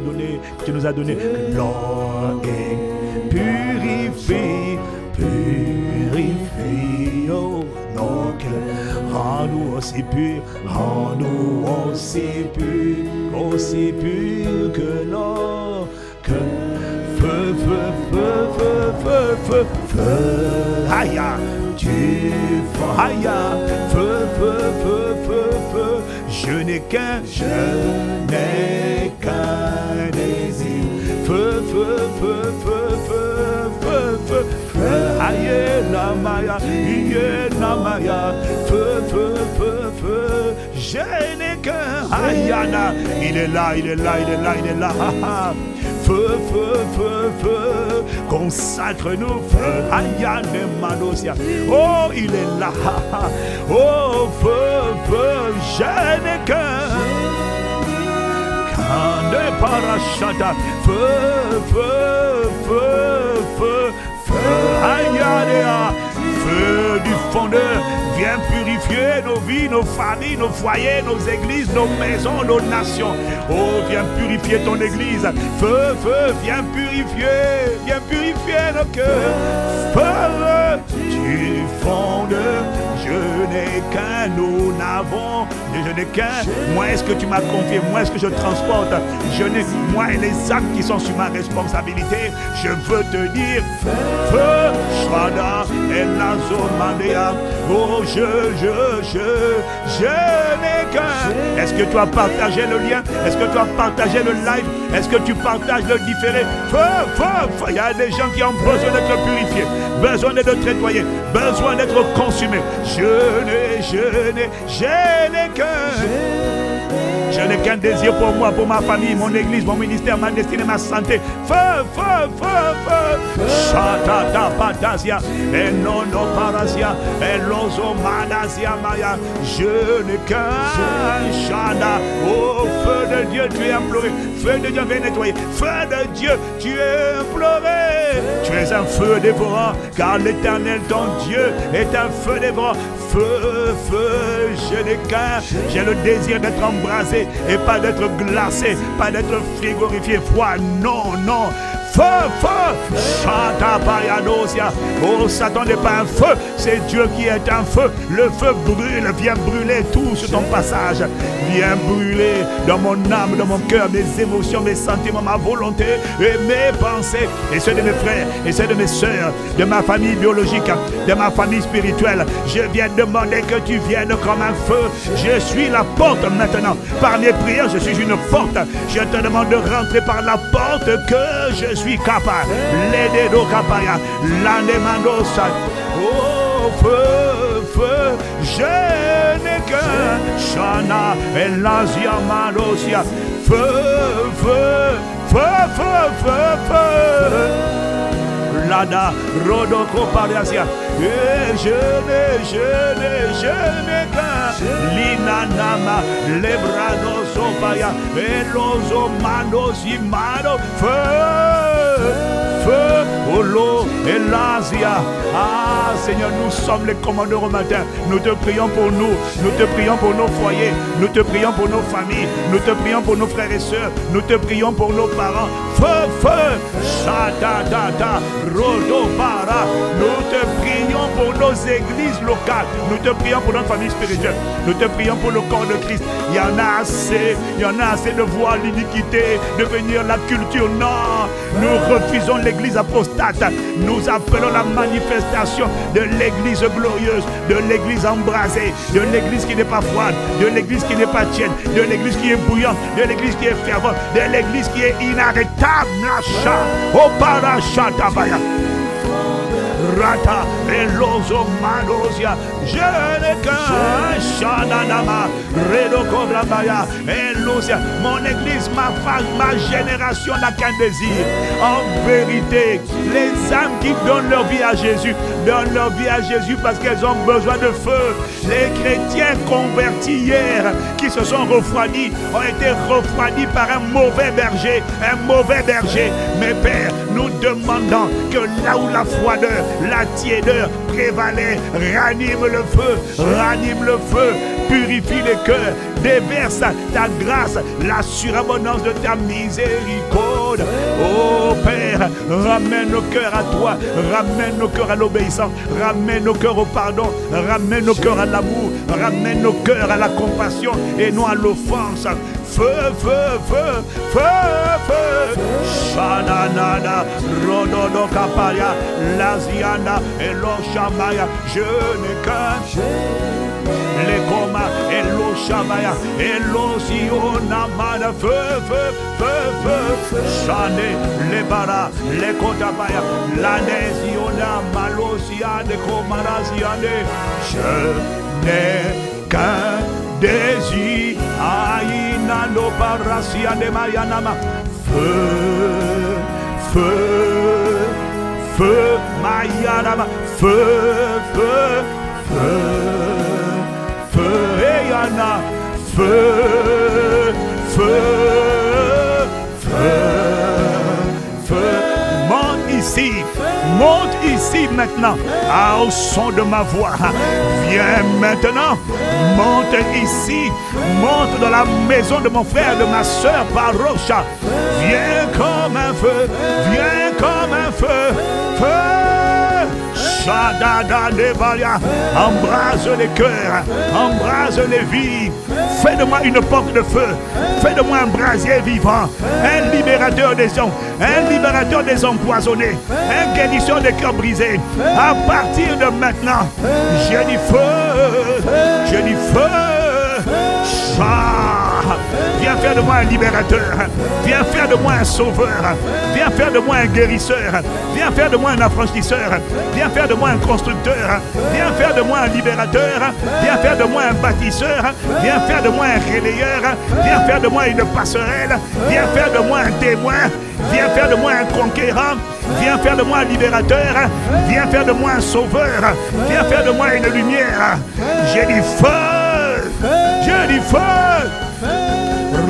donné, l'or est purifie, oh, nos cœurs, rends-nous aussi purs que l'or, que feu, aïe, tu aïe, feu, je n'ai qu'un désir, feu, aïe, la maya, feu, je n'ai qu'un. Ayana, il est là, il est là, il est là, il est là. Feu, feu, feu, feu, consacre-nous, feu. Ayane Manosia. Oh, il est là. Oh, feu, feu, je n'ai qu'un. Kande parachata. Feu, feu, feu, feu, feu. Ayane. Feu du fondeur, viens purifier nos vies, nos familles, nos foyers, nos églises, nos maisons, nos nations. Oh, viens purifier ton église. Feu, feu, viens purifier nos cœurs. Feu du fondeur, je n'ai qu'un, nous n'avons, je n'ai qu'un. Moi, est-ce que tu m'as confié? Moi, est-ce que je transporte? Je n'ai, moi et les actes qui sont sur ma responsabilité, je veux te dire, feu, Shada, et la Zomandea. Oh, je n'ai qu'un. Est-ce que tu as partagé le lien? Est-ce que tu as partagé le live? Est-ce que tu partages le différé? Feu, feu, feu. Il y a des gens qui ont besoin d'être purifiés, besoin d'être nettoyés, besoin d'être consumés. Je n'ai qu'un. Je n'ai qu'un désir pour moi, pour ma famille, mon église, mon ministère, ma destinée, ma santé. Feu, feu, feu, feu. Shatata patasia, et non parasia, et lozo manasia maya. Je n'ai qu'un. Shana, oh feu de Dieu, tu es imploré. Feu de Dieu, viens nettoyer. Feu de Dieu, tu es imploré. Tu es un feu dévorant, car l'Éternel, ton Dieu, est un feu dévorant. Feu, feu, je n'ai qu'un. J'ai le désir d'être embrasé et pas d'être glacé, pas d'être frigorifié, froid. Non, non. Feu, feu, Chata Bayanosia. Oh, Satan n'est pas un feu, c'est Dieu qui est un feu. Le feu brûle, viens brûler tout sur ton passage. Viens brûler dans mon âme, dans mon cœur, mes émotions, mes sentiments, ma volonté et mes pensées. Et ceux de mes frères, et ceux de mes soeurs, de ma famille biologique, de ma famille spirituelle. Je viens demander que tu viennes comme un feu. Je suis la porte maintenant. Par mes prières, je suis une porte. Je te demande de rentrer par la porte que je suis capable. L'aider do capaya. L'anemandosa. Oh, feu, feu. Je n'ai qu'un. Shana et l'Asia Malosia. Feu, feu, feu, feu, feu, feu. Lada, Rodoko Pariasia. Et je n'ai qu'un. Linanama, Lebrano Sopaya, Elozo Manos Imano. Feu, feu, Olo, Elasia. Ah, Seigneur, nous sommes les commandeurs au matin. Nous te prions pour nous. Nous te prions pour nos foyers. Nous te prions pour nos familles. Nous te prions pour nos frères et sœurs. Nous te prions pour nos parents. Feu, feu, Shata, Data, Rodo, Para. Nous te prions pour nos églises locales. Nous te prions pour notre famille spirituelle. Nous te prions pour le corps de Christ. Il y en a assez de voir l'iniquité devenir la culture. Non, nous refusons l'église apostate. Nous appelons la manifestation de l'église glorieuse, de l'église embrasée, de l'église qui n'est pas froide, de l'église qui n'est pas tiède, de l'église qui est bouillante, de l'église qui est fervente, de l'église qui est inarrêtable. Lacha, au parachatabaya. Rata, Elozo Manosia. Je n'ai qu'un. Shananama, Redoko Blabaya, Elosia. Mon église, ma femme, ma génération n'a qu'un désir. En vérité, les âmes qui donnent leur vie à Jésus, donnent leur vie à Jésus parce qu'elles ont besoin de feu. Les chrétiens convertis hier, qui se sont refroidis, ont été refroidis par un mauvais berger. Un mauvais berger. Mes pères, nous demandons que là où la froideur, la tiédeur prévalait, ranime le feu, purifie les cœurs, déverse ta grâce, la surabondance de ta miséricorde. Oh Père, ramène nos cœurs à toi, ramène nos cœurs à l'obéissance, ramène nos cœurs au pardon, ramène nos cœurs à l'amour, ramène nos cœurs à la compassion et non à l'offense. Feu, feu, feu, feu, feu. Shananada, Rododo Kapaya, Laziana, Eloshamaya. Je n'ai qu'un. Les comas, Eloshamaya, Elosionamana. Feu, feu, feu, feu. Shane, les bara, les kotabaya, l'anesiona, malosia, de komaraziane. Je n'ai qu'un désir. parasia de mayanama. Feu, feu, feu, mayanama. Feu, feu, feu, feu, eyana. Feu, feu, feu, feu. Monte ici maintenant, au son de ma voix. Viens maintenant, monte ici, monte dans la maison de mon frère, de ma soeur Parocha. Viens comme un feu, viens comme un feu, feu. Shadada Nevaria, embrase les cœurs, embrase les vies. Fais de moi une porte de feu, fais de moi un brasier vivant, un libérateur des hommes, un libérateur des empoisonnés, un guérisseur des cœurs brisés. À partir de maintenant, j'ai du feu, j'ai du feu. Viens faire de moi un libérateur, viens faire de moi un sauveur, viens faire de moi un guérisseur, viens faire de moi un affranchisseur, viens faire de moi un constructeur, viens faire de moi un libérateur, viens faire de moi un bâtisseur, viens faire de moi un relayeur, viens faire de moi une passerelle, viens faire de moi un témoin, viens faire de moi un conquérant, viens faire de moi un libérateur, viens faire de moi un sauveur, viens faire de moi une lumière. J'ai du feu, j'ai du feu.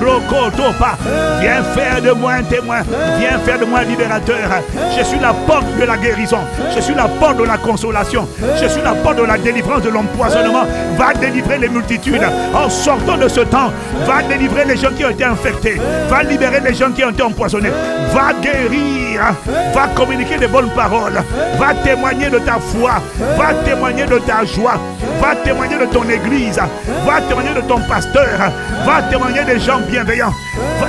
Rokotopa, viens faire de moi un témoin, viens faire de moi un libérateur. Je suis la porte de la guérison, je suis la porte de la consolation, je suis la porte de la délivrance de l'empoisonnement. Va délivrer les multitudes en sortant de ce temps. Va délivrer les gens qui ont été infectés, va libérer les gens qui ont été empoisonnés, va guérir, va communiquer de bonnes paroles, va témoigner de ta foi, va témoigner de ta joie, va témoigner de ton église, va témoigner de ton pasteur, va témoigner des gens bienveillants.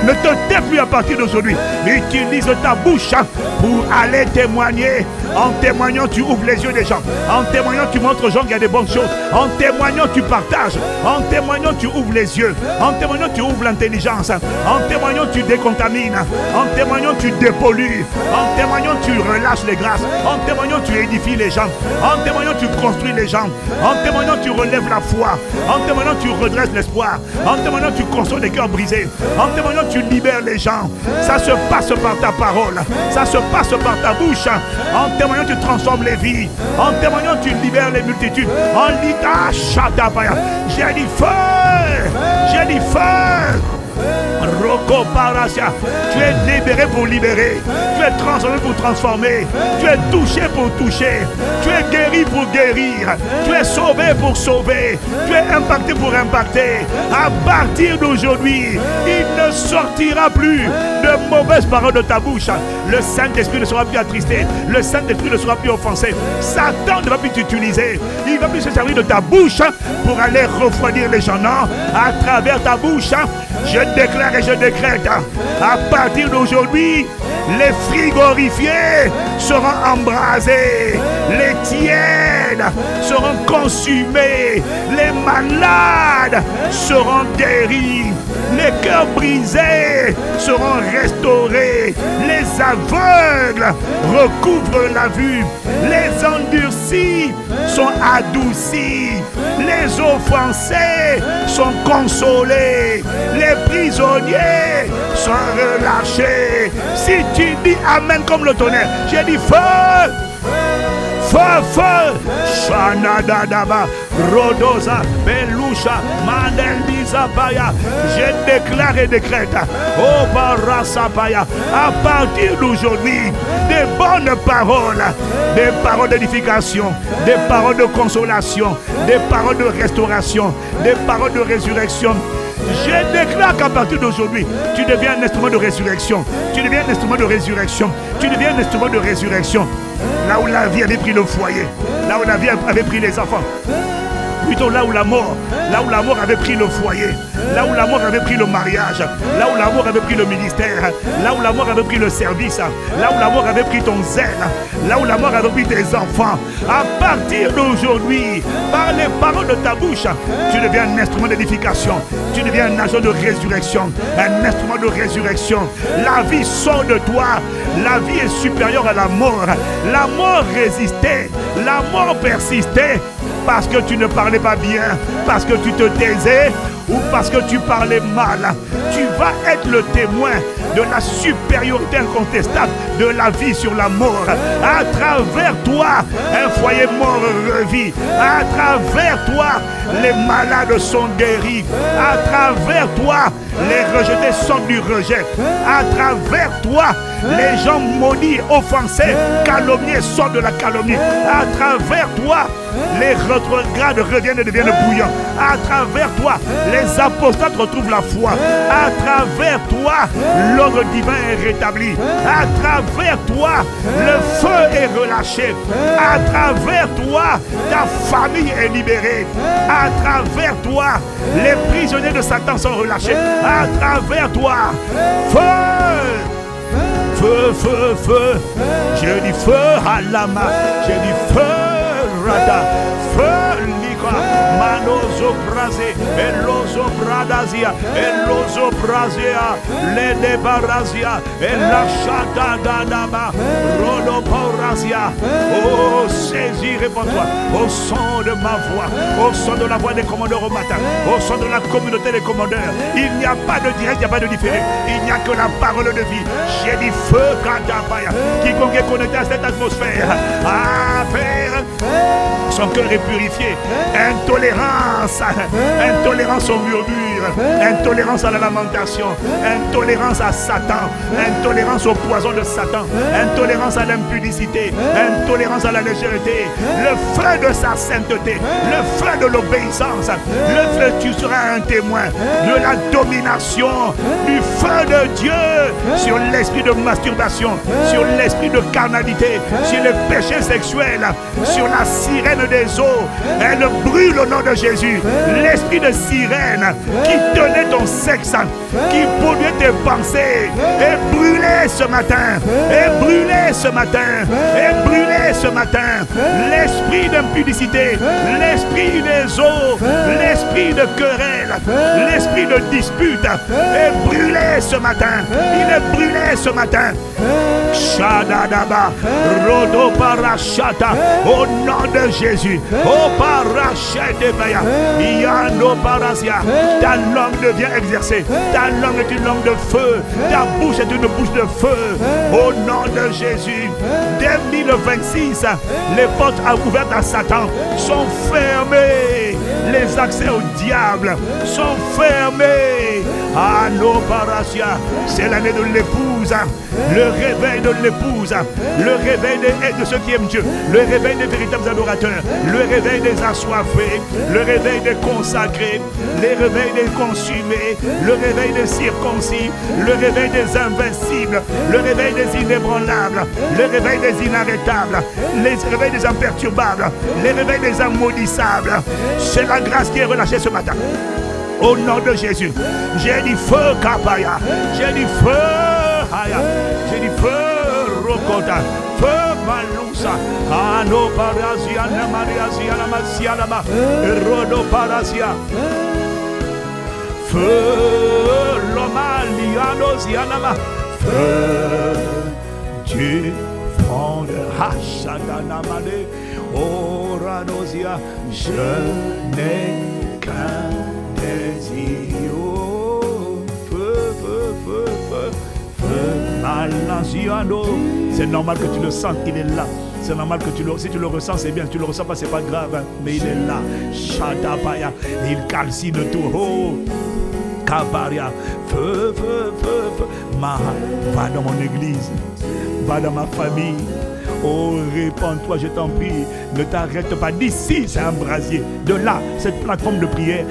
Ne te tais plus à partir d'aujourd'hui. Utilise ta bouche pour aller témoigner. En témoignant, tu ouvres les yeux des gens. En témoignant, tu montres aux gens qu'il y a des bonnes choses. En témoignant, tu partages. En témoignant, tu ouvres les yeux. En témoignant, tu ouvres l'intelligence. En témoignant, tu décontamines. En témoignant, tu dépollues. En témoignant, tu relâches les grâces. En témoignant, tu édifies les gens. En témoignant, tu construis les gens. En témoignant, tu relèves la foi. En témoignant, tu redresses l'espoir. En témoignant, tu consoles les cœurs brisés. En témoignant, tu libères les gens. Ça se passe par ta parole. Ça se passe par ta bouche. En témoignant, tu transformes les vies. En témoignant, tu libères les multitudes. En lita shatapaya. J'ai du feu. J'ai du feu. Roko Parasia, tu es libéré pour libérer, tu es transformé pour transformer, tu es touché pour toucher, tu es guéri pour guérir, tu es sauvé pour sauver, tu es impacté pour impacter. À partir d'aujourd'hui, il ne sortira plus de mauvaises paroles de ta bouche. Le Saint-Esprit ne sera plus attristé, le Saint-Esprit ne sera plus offensé. Satan ne va plus t'utiliser, il ne va plus se servir de ta bouche pour aller refroidir les gens. Non, à travers ta bouche, je déclare et je décrète, à partir d'aujourd'hui, les frigorifiés seront embrasés, les tièdes seront consumés, les malades seront guéris, les cœurs brisés seront restaurés, les aveugles recouvrent la vue, les endurcis sont adoucis, les offensés sont consolés, les prisonniers sont relâchés. Si tu dis Amen comme le tonnerre, j'ai dit feu, feu, feu. Shanadadaba, Rodosa, Belusha, Mandelisa Paya. Je déclare et décrète, oh Barasapaya, à partir d'aujourd'hui, des bonnes paroles, des paroles d'édification, des paroles de consolation, des paroles de restauration, des paroles de résurrection. Je déclare qu'à partir d'aujourd'hui, tu deviens un instrument de résurrection. Tu deviens un instrument de résurrection. Tu deviens un instrument de résurrection. Là où la vie avait pris le foyer, là où la vie avait pris les enfants, plutôt là où la mort avait pris le foyer, là où la mort avait pris le mariage, là où la mort avait pris le ministère, là où la mort avait pris le service, là où la mort avait pris ton zèle, là où la mort avait pris tes enfants. À partir d'aujourd'hui, par les paroles de ta bouche, tu deviens un instrument d'édification, tu deviens un agent de résurrection, un instrument de résurrection. La vie sort de toi, la vie est supérieure à la mort. La mort résistait, la mort persistait, parce que tu ne parlais pas bien, parce que tu te taisais. ou parce que tu parlais mal, tu vas être le témoin de la supériorité incontestable de la vie sur la mort. À travers toi, un foyer mort revit. À travers toi, les malades sont guéris. À travers toi, les rejetés sortent du rejet. À travers toi, les gens maudits, offensés, calomniés sortent de la calomnie. À travers toi, les rétrogrades reviennent et deviennent bouillants. À travers toi, les apostates retrouvent la foi. À travers toi, l'ordre divin est rétabli. À travers toi, le feu est relâché. À travers toi, ta famille est libérée. À travers toi, les prisonniers de Satan sont relâchés. À travers toi, feu! Feu, feu, feu. J'ai dit feu à la main. J'ai dit feu, rada. Feu, liquor. Manozo brasé. Elozo bradazia. Elozo brazia. Le debarazia. Elachata dadaba. Rodo porazia. Oh, saisis, réponds-toi. Au son de ma voix. Au son de la voix des commandeurs au matin. Au son de la communauté des commandeurs. Il n'y a pas de direct, il n'y a pas de différé. Il n'y a que la parole de vie. J'ai dit feu, Kadabaya. Quiconque est connecté à cette atmosphère. Ah, Père. Son cœur est purifié. Intolérance. Intolérance au murmure. Intolérance à la lamentation. Intolérance à Satan. Intolérance au poison de Satan. Intolérance à l'impudicité. Intolérance à la légèreté. Le feu de sa sainteté. Le feu de l'obéissance. Le feu, tu seras un témoin de la domination du feu de Dieu sur l'esprit de masturbation, sur l'esprit de carnalité, sur les péchés sexuels, sur la sirène des eaux. Elle brûle au nom de Jésus. L'esprit de sirène qui tenait ton sexe, qui polluait tes pensées, est brûlé ce matin. Est brûlé ce matin. Est brûlé ce matin. L'esprit d'impudicité, l'esprit des eaux, l'esprit de querelle, l'esprit de dispute est brûlé ce matin. Il est brûlé ce matin. Shadadaba, Rodo Parashata, au nom de Jésus. Oh Parashadebaya, Yano Parasia. Ta langue devient exercée. Ta langue est une langue de feu. Ta bouche est une bouche de feu. Au nom de Jésus. Dès 1026, les portes ouvertes à Satan sont fermées. Les accès au diable sont fermés. Ah non, Parasia, c'est l'année de l'épouse, le réveil de l'épouse, le réveil de ceux qui aiment Dieu, le réveil des véritables adorateurs, le réveil des assoiffés, le réveil des consacrés, le réveil des consumés, le réveil des circoncis, le réveil des invincibles, le réveil des inébranlables, le réveil des inarrêtables, le réveil des imperturbables, le réveil des immaudissables. C'est la grâce qui est relâchée ce matin. Au nom de Jésus, j'ai dit feu Kapaya, j'ai dit feu Haya, j'ai dit feu Rokota, feu Malusa, Ano Parasia, Namariasia, Namasia, Nama, Rodo Parasia, feu Lomaliano Zianama, feu Dieu fonde Hashatanamade, Oradosia, je n'ai qu'un désir, feu, feu, feu, feu, feu, Malasiano. C'est normal que tu le sentes, il est là. C'est normal que si tu le ressens, c'est bien. Si tu le ressens pas, c'est pas grave, hein. Mais il est là. Shadabaya, il calcine tout. Oh, Kabaria, feu, feu, feu, feu. Va dans mon église, va dans ma famille. Oh, répands-toi, je t'en prie. Ne t'arrête pas. D'ici, c'est un brasier. De là, cette plateforme de prière,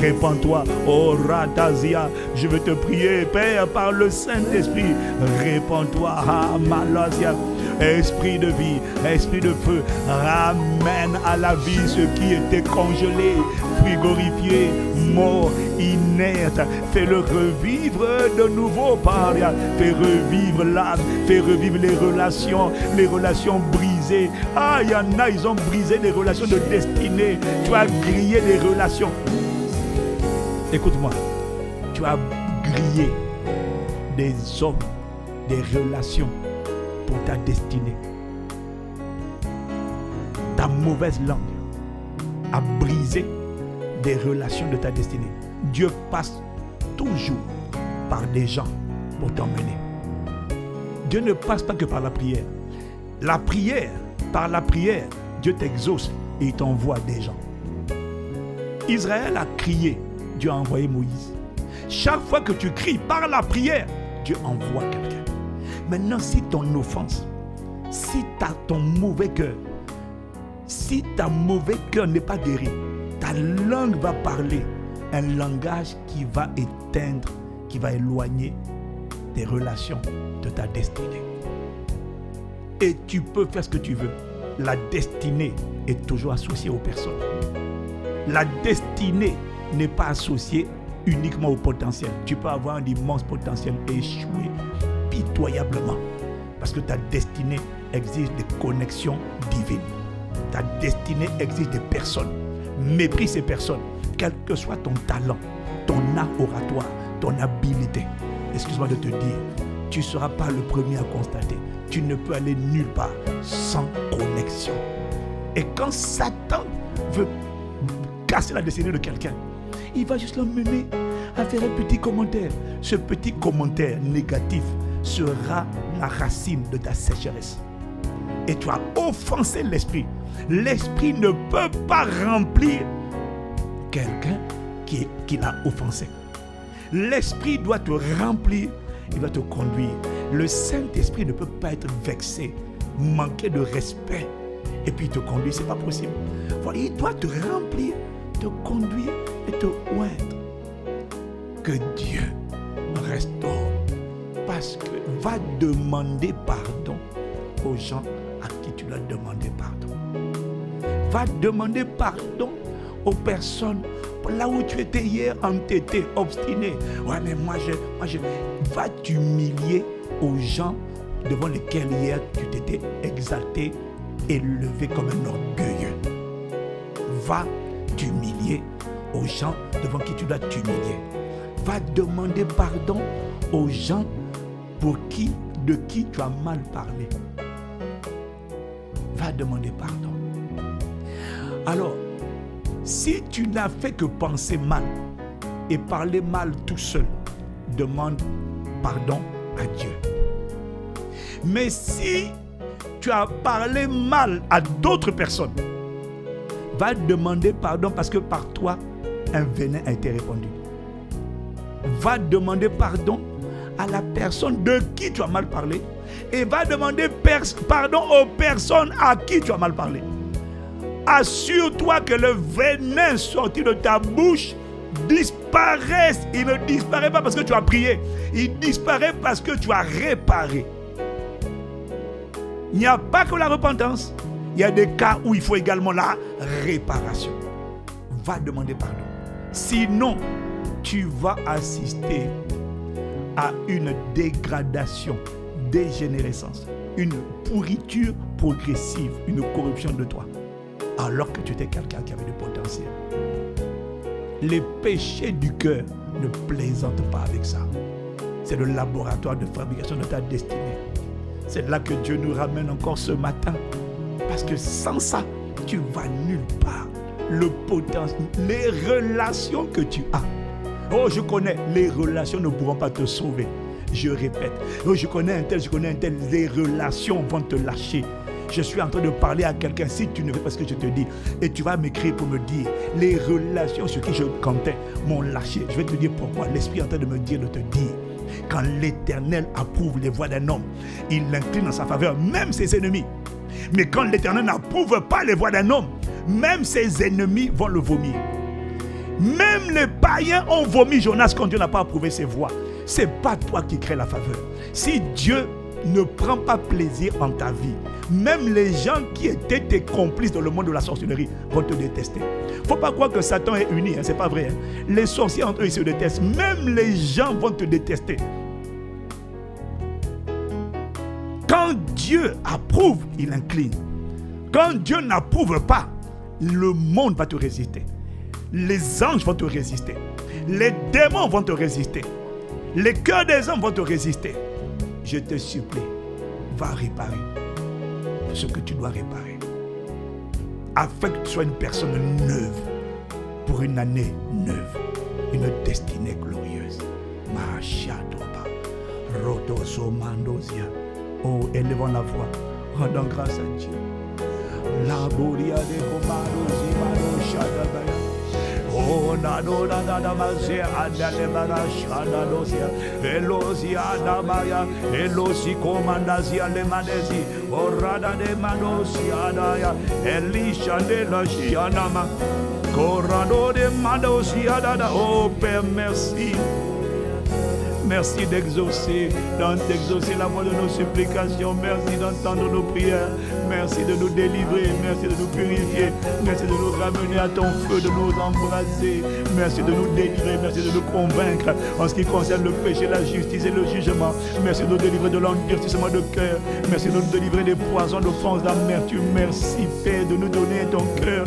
répands-toi. Oh, Ratazia, je veux te prier, Père, par le Saint-Esprit. Répands-toi. Ah, Malasia. Esprit de vie, esprit de feu, ramène à la vie ce qui était congelé, frigorifié, mort, inerte. Fais-le revivre de nouveau, Paria. Fais revivre l'âme, fais revivre les relations brisées. Ah, il y en a, ils ont brisé des relations de destinée. Tu as grillé des relations. Écoute-moi, tu as grillé des hommes, des relations pour ta destinée. Ta mauvaise langue a brisé des relations de ta destinée. Dieu passe toujours par des gens pour t'emmener. Dieu ne passe pas que par la prière. La prière, par la prière, Dieu t'exauce et il t'envoie des gens. Israël a crié, Dieu a envoyé Moïse. Chaque fois que tu cries par la prière, Dieu envoie quelqu'un. Maintenant, si ton offense, si ton mauvais cœur, si ta mauvais cœur n'est pas guéri, ta langue va parler un langage qui va éteindre, qui va éloigner tes relations de ta destinée. Et tu peux faire ce que tu veux. La destinée est toujours associée aux personnes. La destinée n'est pas associée uniquement au potentiel. Tu peux avoir un immense potentiel et échouer pitoyablement. Parce que ta destinée exige des connexions divines. Ta destinée exige des personnes. Méprise ces personnes. Quel que soit ton talent, ton art oratoire, ton habileté. Excuse-moi de te dire, tu ne seras pas le premier à constater. Tu ne peux aller nulle part sans connexion. Et quand Satan veut casser la destinée de quelqu'un, il va juste l'emmener à faire un petit commentaire. Ce petit commentaire négatif sera la racine de ta sécheresse. Et tu as offensé l'esprit. L'esprit ne peut pas remplir quelqu'un qui l'a offensé. L'esprit doit te remplir, il va te conduire. Le Saint-Esprit ne peut pas être vexé, manquer de respect et puis te conduire, c'est pas possible. Voilà, il doit te remplir, te conduire et te oindre. Que Dieu restaure, parce que va demander pardon aux gens à qui tu dois demander pardon. Va demander pardon aux personnes là où tu étais hier, entêté, obstiné. Ouais, mais moi je va t'humilier aux gens devant lesquels hier tu t'étais exalté, élevé comme un orgueilleux. Va t'humilier aux gens devant qui tu dois t'humilier. Va demander pardon aux gens de qui tu as mal parlé. Va demander pardon. Alors, si tu n'as fait que penser mal et parler mal tout seul, demande pardon à Dieu. Mais si tu as parlé mal à d'autres personnes, va demander pardon parce que par toi, un venin a été répandu. Va demander pardon à la personne de qui tu as mal parlé et va demander pardon aux personnes à qui tu as mal parlé. Assure-toi que le venin sorti de ta bouche disparaisse. Il ne disparaît pas parce que tu as prié. Il disparaît parce que tu as réparé. Il n'y a pas que la repentance. Il y a des cas où il faut également la réparation. Va demander pardon. Sinon, tu vas assister à une dégradation, dégénérescence, une pourriture progressive, une corruption de toi. Alors que tu étais quelqu'un qui avait du potentiel. Les péchés du cœur ne plaisantent pas avec ça. C'est le laboratoire de fabrication de ta destinée. C'est là que Dieu nous ramène encore ce matin. Parce que sans ça, tu vas nulle part. Le potentiel, les relations que tu as. Oh, je connais, les relations ne pourront pas te sauver. Je répète. Oh, je connais un tel, les relations vont te lâcher. Je suis en train de parler à quelqu'un, si tu ne fais pas ce que je te dis, et tu vas m'écrire pour me dire, les relations sur qui je comptais m'ont lâché. Je vais te dire pourquoi. L'Esprit est en train de me dire, de te dire, quand l'Éternel approuve les voies d'un homme, il l'incline en sa faveur, même ses ennemis. Mais quand l'Éternel n'approuve pas les voies d'un homme, même ses ennemis vont le vomir. Même les païens ont vomi Jonas quand Dieu n'a pas approuvé ses voies. C'est pas toi qui crée la faveur. Si Dieu ne prend pas plaisir en ta vie, même les gens qui étaient tes complices dans le monde de la sorcellerie vont te détester. Faut pas croire que Satan est uni, c'est pas vrai. Les sorciers entre eux ils se détestent. Même les gens vont te détester. Quand Dieu approuve, il incline. Quand Dieu n'approuve pas, le monde va te résister. Les anges vont te résister. Les démons vont te résister. Les cœurs des hommes vont te résister. Je te supplie, va réparer ce que tu dois réparer. Afin que tu sois une personne neuve. pour une année neuve, une destinée glorieuse. Machadoba, Rodoso Mandosia. Oh, élevons la voix, rendons grâce à Dieu. La Boria de Comadosi, Mano Shadabaya. Oh, Nado, Nada, Mazia, Adale Barasha, Nadosia, Elosia, Adamaya, Elosi, Comandazia, Lemanesi, Orada de Madosia, Daya, Elisha de la Shianama, Corrado de Madosia, Dada. Oh, Père, merci. Merci d'exaucer la voix de nos supplications. Merci d'entendre nos prières. Merci de nous délivrer. Merci de nous purifier. Merci de nous ramener à ton feu, de nous embrasser. Merci de nous délivrer. Merci de nous convaincre en ce qui concerne le péché, la justice et le jugement. Merci de nous délivrer de l'endurcissement de cœur. Merci de nous délivrer des poisons, d'offenses, d'amertume. Merci, Père, de nous donner ton cœur.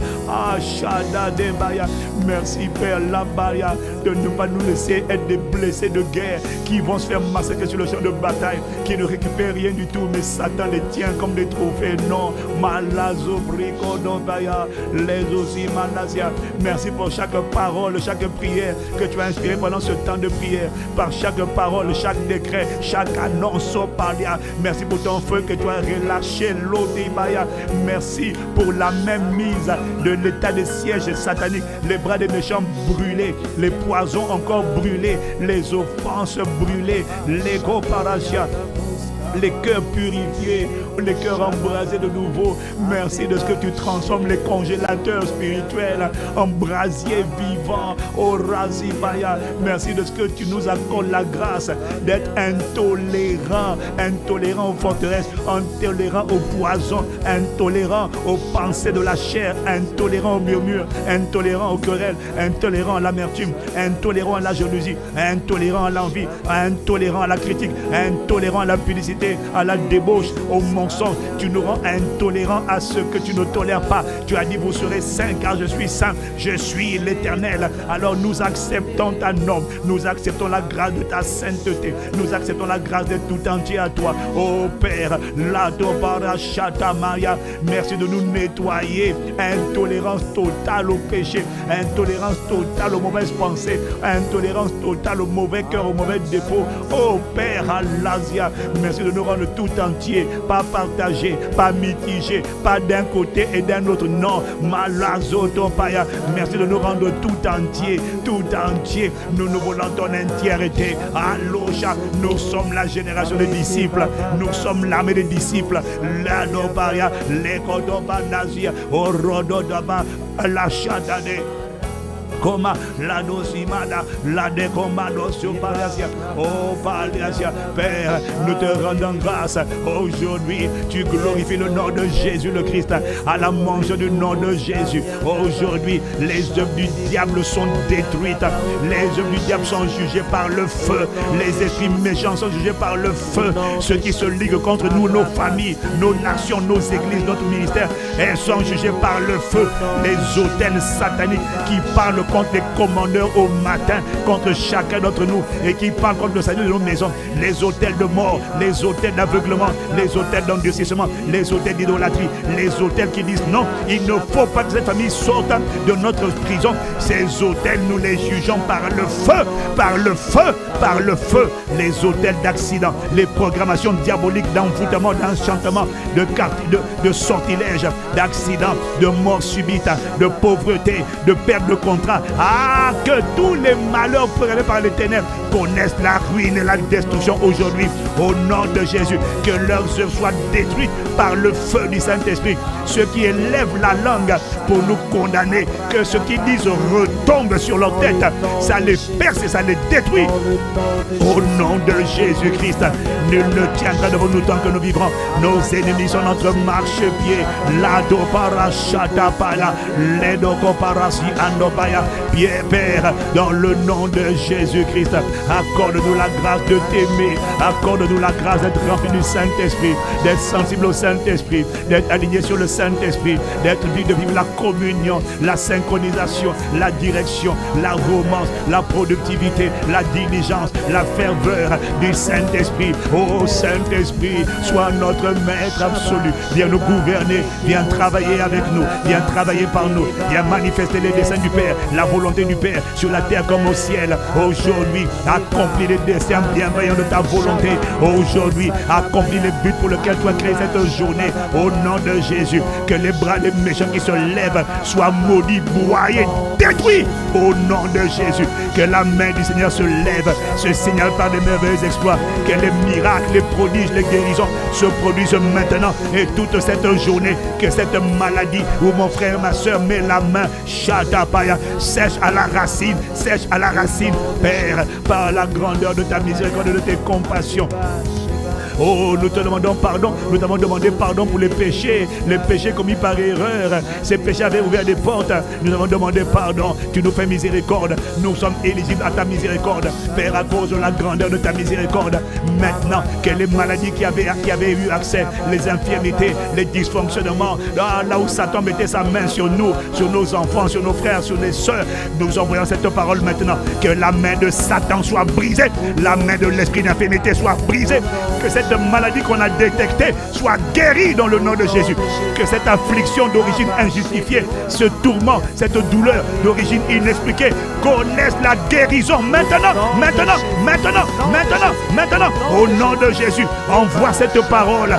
Shada Debaya. Merci, Père, Labaya, de ne pas nous laisser être des blessés de guerre qui vont se faire massacrer sur le champ de bataille, qui ne récupèrent rien du tout, mais Satan les tient comme des trophées. Non, Malazo Brico Dobaya, les aussi Malasia. Merci pour chaque parole, chaque prière que tu as inspirée pendant ce temps de prière, par chaque parole, chaque décret, chaque annonce au palia. Merci pour ton feu que tu as relâché, l'Odibaya. Merci pour la même mise de l'état de siège satanique, les bras des méchants brûlés, les poisons encore brûlés, les offenses brûlées, l'ego parasia, les cœurs purifiés, les cœurs embrasés de nouveau. Merci de ce que tu transformes les congélateurs spirituels en brasiers vivants. Oh Razibaya, merci de ce que tu nous accordes la grâce d'être intolérants, intolérants aux forteresses, intolérants aux poisons, intolérants aux pensées de la chair, intolérants aux murmures, intolérants aux querelles, intolérants à l'amertume, intolérants à la jalousie, intolérants à l'envie, intolérants à la critique, intolérants à la publicité, à la débauche, au mensonge. Tu nous rends intolérants à ce que tu ne tolères pas. Tu as dit vous serez saints car je suis saint, je suis l'Éternel. Alors nous acceptons ta norme, nous acceptons la grâce de ta sainteté, nous acceptons la grâce d'être tout entier à toi. Oh Père, la Dobara Shatamaya, merci de nous nettoyer. Intolérance totale au péché, intolérance totale aux mauvaises pensées, intolérance totale au mauvais cœur, aux mauvais défauts. Oh Père, Alazia, merci de nous rendre tout entier, pas partagé, pas mitigé, pas d'un côté et d'un autre. Non, Malazotopaya, merci de nous rendre tout entier, tout entier. Nous nous voulons ton entièreté. Alloja, nous sommes la génération des disciples, nous sommes l'armée des disciples. La Dobaria, l'Ekodoba Nazia, Orododaba, la Chadade. Comme la dosimada, la décommando sur Palacia. Oh Palacia, Père, nous te rendons grâce. Aujourd'hui, tu glorifies le nom de Jésus le Christ à la mention du nom de Jésus. Aujourd'hui, les œuvres du diable sont détruites. Les œuvres du diable sont jugées par le feu. Les esprits méchants sont jugés par le feu. Ceux qui se liguent contre nous, nos familles, nos nations, nos églises, notre ministère, elles sont jugées par le feu. Les autels sataniques qui parlent contre les commandeurs au matin, contre chacun d'entre nous, et qui parlent contre le salut de nos maisons, les hôtels de mort, les hôtels d'aveuglement, les hôtels d'endurcissement, les hôtels d'idolâtrie, les hôtels qui disent non, il ne faut pas que cette famille sorte de notre prison. Ces hôtels, nous les jugeons par le feu, par le feu, par le feu. Les hôtels d'accidents, les programmations diaboliques d'envoûtement, d'enchantement, de sortilèges, d'accidents, de mort subite, de pauvreté, de perte de contrat. Ah, que tous les malheurs préparés par les ténèbres connaissent la ruine et la destruction aujourd'hui. Au nom de Jésus, que leurs œuvres soient détruites par le feu du Saint-Esprit. Ceux qui élèvent la langue pour nous condamner, que ceux qui disent retombent sur leur tête, ça les perce et ça les détruit. Au nom de Jésus-Christ, nul ne tiendra devant nous tant que nous vivrons. Nos ennemis sont notre marchepied. Lado parachata pala, ledo koparasi andopaya. Père, dans le nom de Jésus-Christ, accorde-nous la grâce de t'aimer, accorde-nous la grâce d'être rempli du Saint-Esprit, d'être sensible au Saint-Esprit, d'être aligné sur le Saint-Esprit, de vivre la communion, la synchronisation, la direction, la romance, la productivité, la diligence, la ferveur du Saint-Esprit. Oh Saint-Esprit, sois notre maître absolu. Viens nous gouverner, viens travailler avec nous, viens travailler par nous, viens manifester les desseins du Père, la volonté du Père sur la terre comme au ciel. Aujourd'hui, accomplis les desseins bienveillants de ta volonté. Aujourd'hui, accomplis les buts pour lesquels tu as créé cette journée. Au nom de Jésus, que les bras des méchants qui se lèvent soient maudits, broyés, détruits. Au nom de Jésus, que la main du Seigneur se lève, se signale par des merveilleux exploits. Que les miracles, les prodiges, les guérisons se produisent maintenant. Et toute cette journée, que cette maladie où mon frère, ma soeur met la main, Shatapaya, sèche à la racine, Père, par la grandeur de ta miséricorde et de tes compassions. Oh, nous te demandons pardon. Nous t'avons demandé pardon pour les péchés commis par erreur. Ces péchés avaient ouvert des portes. Nous avons demandé pardon. Tu nous fais miséricorde. Nous sommes éligibles à ta miséricorde. Père, à cause de la grandeur de ta miséricorde. Maintenant, que les maladies qui avaient eu accès, les infirmités, les dysfonctionnements, là où Satan mettait sa main sur nous, sur nos enfants, sur nos frères, sur les sœurs, nous envoyons cette parole maintenant. Que la main de Satan soit brisée. La main de l'esprit d'infirmité soit brisée. Que cette maladie qu'on a détectée soit guérie dans le nom de Jésus. Que cette affliction d'origine injustifiée, ce tourment, cette douleur d'origine inexpliquée connaisse la guérison maintenant. Au nom de Jésus, envoie cette parole.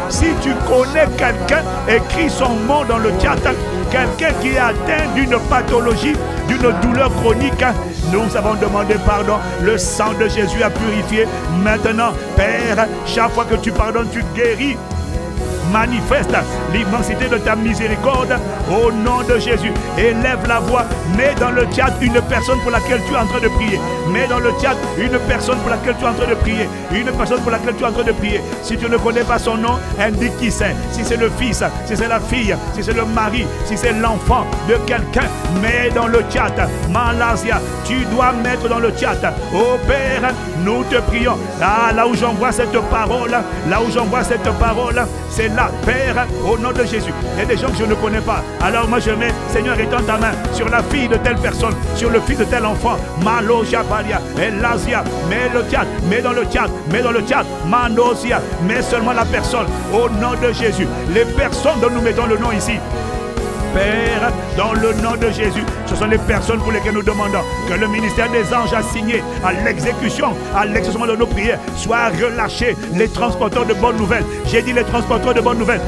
Si tu connais quelqu'un, écris son nom dans le chat. Quelqu'un qui est atteint d'une pathologie, d'une douleur chronique, nous avons demandé pardon. Le sang de Jésus a purifié. Maintenant, Père, chaque fois que tu pardonnes, tu guéris. Manifeste l'immensité de ta miséricorde au nom de Jésus. Élève la voix. Mets dans le chat une personne pour laquelle tu es en train de prier. Mets dans le chat une personne pour laquelle tu es en train de prier. Une personne pour laquelle tu es en train de prier. Si tu ne connais pas son nom, indique qui c'est. Si c'est le fils, si c'est la fille, si c'est le mari, si c'est l'enfant de quelqu'un, mets dans le chat. Malazia, tu dois mettre dans le chat. Oh Père, nous te prions. Là où j'envoie cette parole, c'est là, Père, au nom de Jésus. Il y a des gens que je ne connais pas. Alors moi je mets, Seigneur, étends ta main sur la fille de telle personne, sur le fils de tel enfant. Malo Jabalia, Elazia, mets dans le chat, Manosia, mets seulement la personne. Au nom de Jésus. Les personnes dont nous mettons le nom ici, Père, dans le nom de Jésus, ce sont les personnes pour lesquelles nous demandons que le ministère des anges a signé à l'exécution, à l'exaucement de nos prières, soit relâché. Les transporteurs de bonnes nouvelles, j'ai dit les transporteurs de bonnes nouvelles,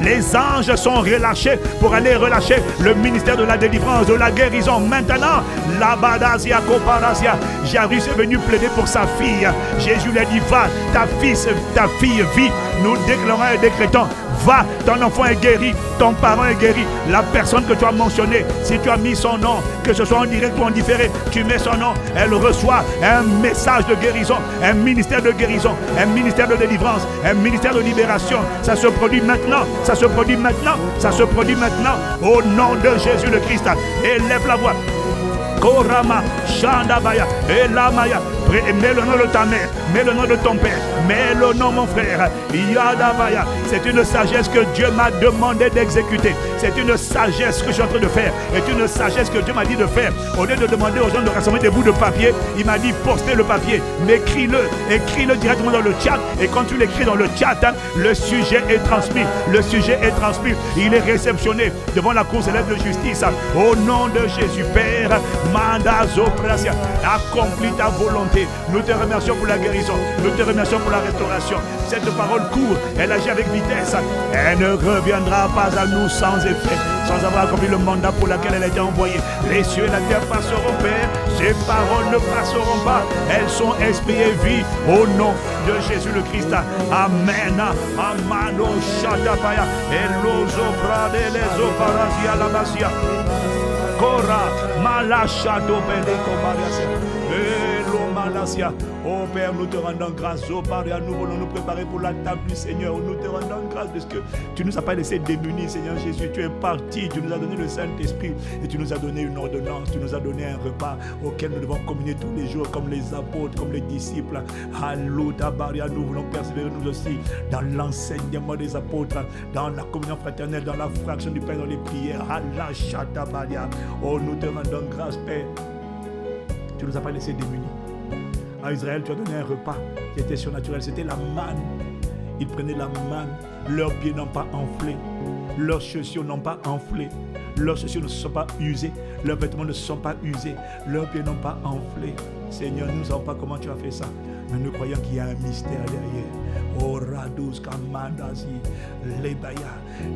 les anges sont relâchés pour aller relâcher le ministère de la délivrance, de la guérison. Maintenant, la Badasia Koparasia, Jairus est venu plaider pour sa fille. Jésus lui a dit, va, ta fille vit. Nous déclarons et décrétons, va, ton enfant est guéri, ton parent est guéri. La personne que tu as mentionnée, si tu as mis son nom, que ce soit en direct ou en différé, tu mets son nom, elle reçoit un message de guérison, un ministère de guérison, un ministère de délivrance, un ministère de libération. Ça se produit maintenant, au nom de Jésus le Christ. Élève la voix. Korama, Shandabaya, Elamaya. Mets le nom de ta mère, mets le nom de ton père, mets le nom mon frère. Yadabaya. C'est une sagesse que Dieu m'a demandé d'exécuter. C'est une sagesse que je suis en train de faire. C'est une sagesse que Dieu m'a dit de faire. Au lieu de demander aux gens de rassembler des bouts de papier, il m'a dit postez le papier, mais écris-le directement dans le chat. Et quand tu l'écris dans le chat, le sujet est transmis. Il est réceptionné devant la cour céleste de justice. Au nom de Jésus, Père, Mandazo Prasia, accomplis ta volonté. Nous te remercions pour la guérison. Nous te remercions pour la restauration. Cette parole court, elle agit avec vitesse. Elle ne reviendra pas à nous sans effet, sans avoir accompli le mandat pour lequel elle a été envoyée. Les cieux et la terre passeront, Père. Ces paroles ne passeront pas. Elles sont esprit et vie. Au nom de Jésus le Christ. Amen. Amano Shatapaya. Elozo Brade Lezo Parasia Labasia. Kora Malasha Dobeleko Marias. Malasia. Oh Père, nous te rendons grâce. Oh Père, nous voulons nous préparer pour la table du Seigneur. Nous te rendons grâce parce que tu ne nous as pas laissé démunis, Seigneur Jésus. Tu es parti, tu nous as donné le Saint-Esprit et tu nous as donné une ordonnance. Tu nous as donné un repas auquel nous devons communier tous les jours comme les apôtres, comme les disciples. Alluda Baria, nous voulons persévérer nous aussi dans l'enseignement des apôtres, dans la communion fraternelle, dans la fraction du pain, dans les prières. Allah Shata Baria. Oh, nous te rendons grâce, Père. Tu ne nous as pas laissé démunis. À Israël, tu as donné un repas qui était surnaturel. C'était la manne. Ils prenaient la manne. Leurs pieds n'ont pas enflé. Leurs chaussures n'ont pas enflé. Leurs chaussures ne se sont pas usées, leurs vêtements ne se sont pas usés, leurs pieds n'ont pas enflé. Seigneur, nous ne savons pas comment tu as fait ça, mais nous croyons qu'il y a un mystère derrière. Oh, Radous, Kamandazi, Lebaya.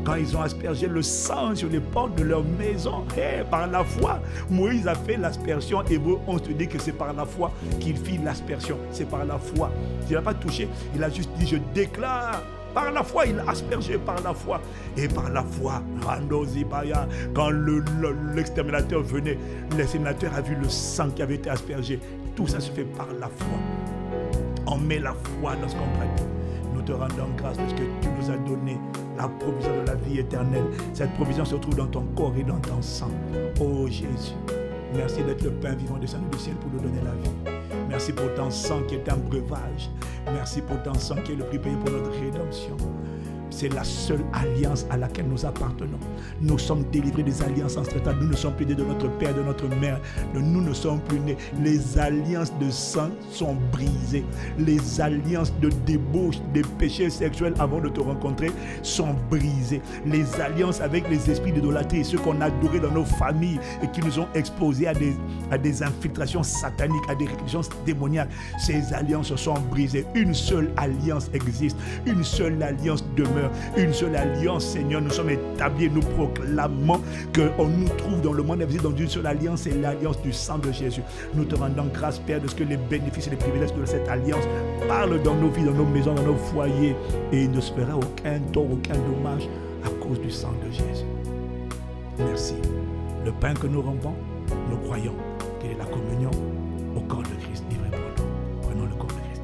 Quand ils ont aspergé le sang sur les portes de leur maison, par la foi, Moïse a fait l'aspersion. Hébreu, on te dit que c'est par la foi qu'il fit l'aspersion. C'est par la foi. Il n'a pas touché, il a juste dit, je déclare. Par la foi, il a aspergé par la foi. Et par la foi, Randozibaya, quand l'exterminateur venait, l'exterminateur a vu le sang qui avait été aspergé. Tout ça se fait par la foi. On met la foi dans ce qu'on pratique. Nous te rendons grâce parce que tu nous as donné la provision de la vie éternelle. Cette provision se trouve dans ton corps et dans ton sang. Oh Jésus, merci d'être le pain vivant descendu du ciel pour nous donner la vie. Merci pour ton sang qui est un breuvage. Merci pour ton sang qui est le prix payé pour notre rédemption. C'est la seule alliance à laquelle nous appartenons. Nous sommes délivrés des alliances ancestrales. Nous ne sommes plus nés de notre père, de notre mère. Nous ne sommes plus nés. Les alliances de sang sont brisées. Les alliances de débauche, des péchés sexuels avant de te rencontrer sont brisées. Les alliances avec les esprits d'idolâtrie, ceux qu'on a adorés dans nos familles et qui nous ont exposés à des infiltrations sataniques, à des réclusions démoniaques, ces alliances sont brisées. Une seule alliance existe. Une seule alliance demeure. Une seule alliance, Seigneur, nous sommes établis, nous proclamons qu'on nous trouve dans le monde invisible dans une seule alliance, c'est l'alliance du sang de Jésus. Nous te rendons grâce, Père, de ce que les bénéfices et les privilèges de cette alliance parlent dans nos vies, dans nos maisons, dans nos foyers, et il ne se fera aucun tort, aucun dommage à cause du sang de Jésus. Merci. Le pain que nous rompons, nous croyons qu'il est la communion au corps de Christ livré pour nous. Prenons le corps de Christ.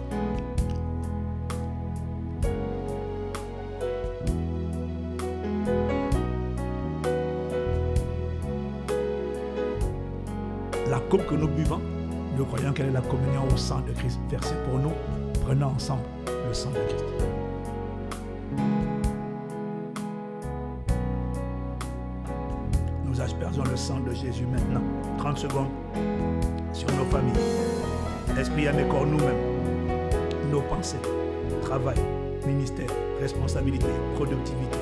La coupe que nous buvons, nous croyons qu'elle est la communion au sang de Christ versé pour nous. Prenons ensemble le sang de Christ. Nous aspergeons le sang de Jésus maintenant. 30 secondes sur nos familles, l'esprit, âme et corps, nous-mêmes, nos pensées, travail, ministère, responsabilité, productivité.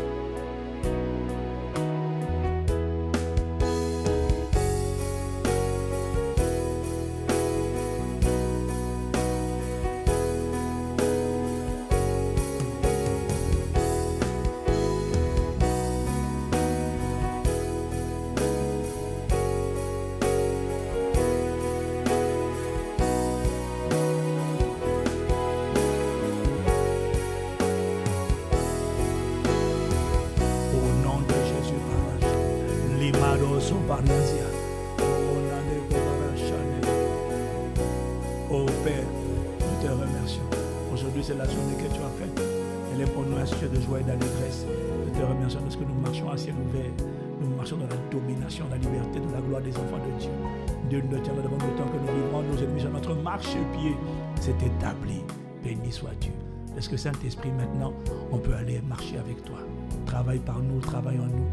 Oh Père, nous te remercions. Aujourd'hui, c'est la journée que tu as faite. Elle est pour nous un sujet de joie et d'allégresse. Nous te remercions parce que nous marchons à ciel ouvert. Nous marchons dans la domination, la liberté, de la gloire des enfants de Dieu. Dieu nous tient devant le temps que nous vivrons. Nos ennemis sur notre marchepied. C'est établi. Béni sois-tu. Est-ce que Saint-Esprit, maintenant, on peut aller marcher avec toi? Travaille par nous, travaille en nous.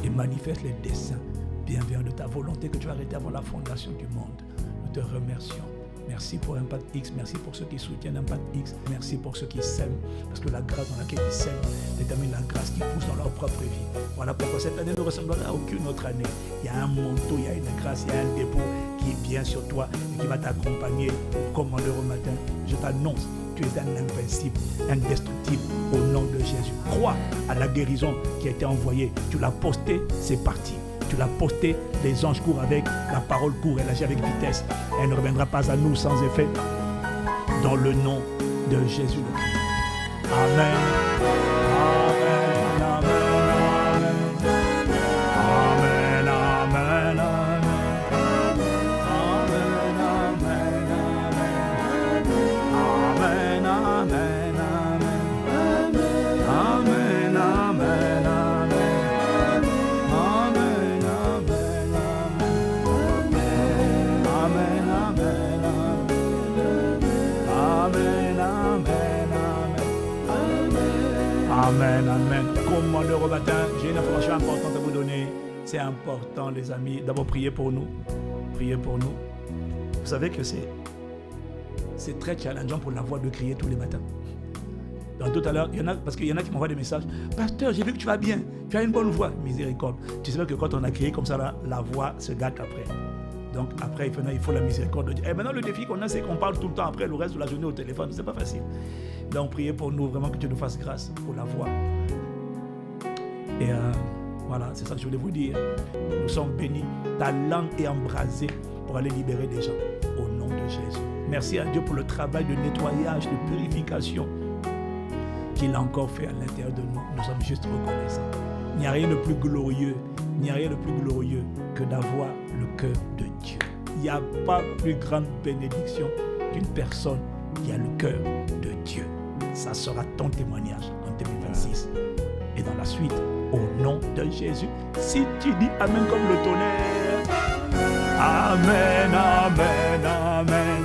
Et manifeste les desseins bienveillants de ta volonté que tu as arrêté avant la fondation du monde. Nous te remercions. Merci pour Impact X, merci pour ceux qui soutiennent Impact X, merci pour ceux qui s'aiment, parce que la grâce dans laquelle ils s'aiment détermine la grâce qui pousse dans leur propre vie. Voilà pourquoi cette année ne ressemblera à aucune autre année. Il y a un manteau, il y a une grâce, il y a un dépôt qui vient sur toi et qui va t'accompagner comme en l'heure au matin. Je t'annonce, tu es un invincible, indestructible au nom de Jésus. Crois à la guérison qui a été envoyée. Tu l'as postée, c'est parti. Tu l'as posté, les anges courent avec, la parole court, elle agit avec vitesse. Elle ne reviendra pas à nous sans effet. Dans le nom de Jésus le Christ. Amen. Amen. Amen. Amen. Amen. Amen. Amen. Amen. Amen. Amen. Amen. Amen, amen. Commandeur au matin, j'ai une information importante à vous donner. C'est important, les amis. D'abord, priez pour nous. Priez pour nous. Vous savez que c'est très challengeant pour la voix de crier tous les matins. Donc tout à l'heure, parce qu'il y en a qui m'envoient des messages. Pasteur, j'ai vu que tu vas bien, tu as une bonne voix. Miséricorde. Tu sais que quand on a créé comme ça, la voix se gâte après. Donc après, il faut la miséricorde de Dieu. Et maintenant, le défi qu'on a, c'est qu'on parle tout le temps après, le reste de la journée au téléphone. C'est pas facile. Donc priez pour nous, vraiment que Dieu nous fasse grâce pour la voix. Et voilà, c'est ça que je voulais vous dire. Nous sommes bénis. Ta langue est embrasée pour aller libérer des gens. Au nom de Jésus. Merci à Dieu pour le travail de nettoyage, de purification qu'il a encore fait à l'intérieur de nous. Nous sommes juste reconnaissants. Il n'y a rien de plus glorieux, que d'avoir le cœur de Dieu. Il n'y a pas plus grande bénédiction qu'une personne qui a le cœur de Dieu. Ça sera ton témoignage en 2026. Et dans la suite, au nom de Jésus, si tu dis Amen comme le tonnerre. Amen, Amen, Amen.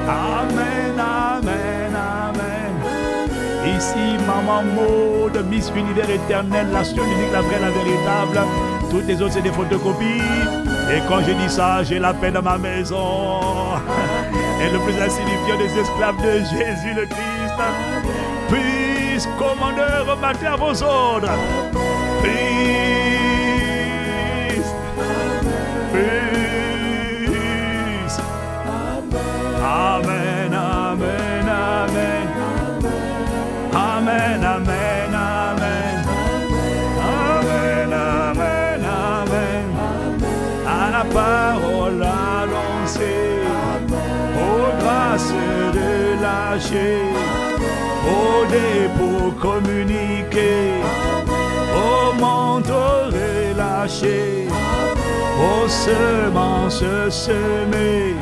Amen, Amen, Amen. Ici, Maman Maud, Miss Univers éternel, la seule unique, la vraie, la véritable. Toutes les autres, c'est des photocopies. Et quand je dis ça, j'ai la paix dans ma maison. Et le plus insignifiant des esclaves de Jésus le Christ. Puisse, commandeur, mater à vos ordres. Puisse. Amen, Amen, Amen. Amen, Amen, Amen. Amen, Amen, Amen. À la parole annoncée, aux grâces relâchées, aux dépôts communiqués, aux manteaux relâchés, aux semences semées.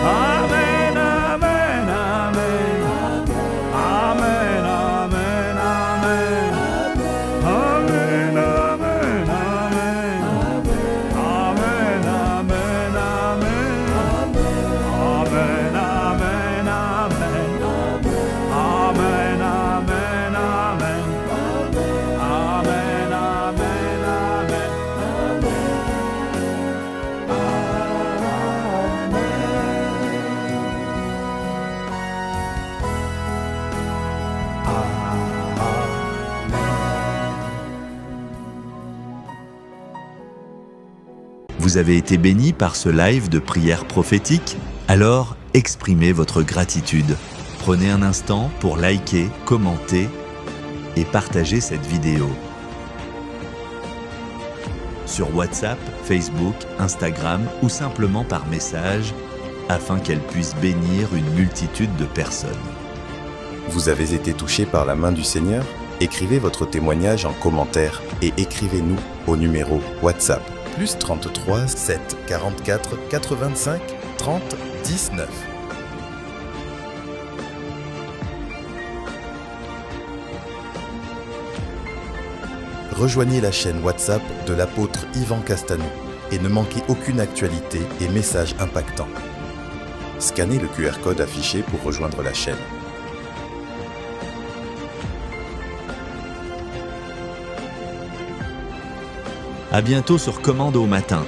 Amen, Amen, Amen. Amen, Amen, Amen. Amen, Amen, Amen. Amen, Amen, Amen. Amen, Amen, Amen. Amen, Amen, Amen. Amen, Amen, Amen. Vous avez été béni par ce live de prière prophétique? Alors, exprimez votre gratitude. Prenez un instant pour liker, commenter et partager cette vidéo. Sur WhatsApp, Facebook, Instagram ou simplement par message, afin qu'elle puisse bénir une multitude de personnes. Vous avez été touché par la main du Seigneur? Écrivez votre témoignage en commentaire et écrivez-nous au numéro WhatsApp +33 7 44 85 30 19. Rejoignez la chaîne WhatsApp de l'apôtre Yvan Castanou et ne manquez aucune actualité et message impactant. Scannez le QR code affiché pour rejoindre la chaîne. À bientôt sur Commande au matin.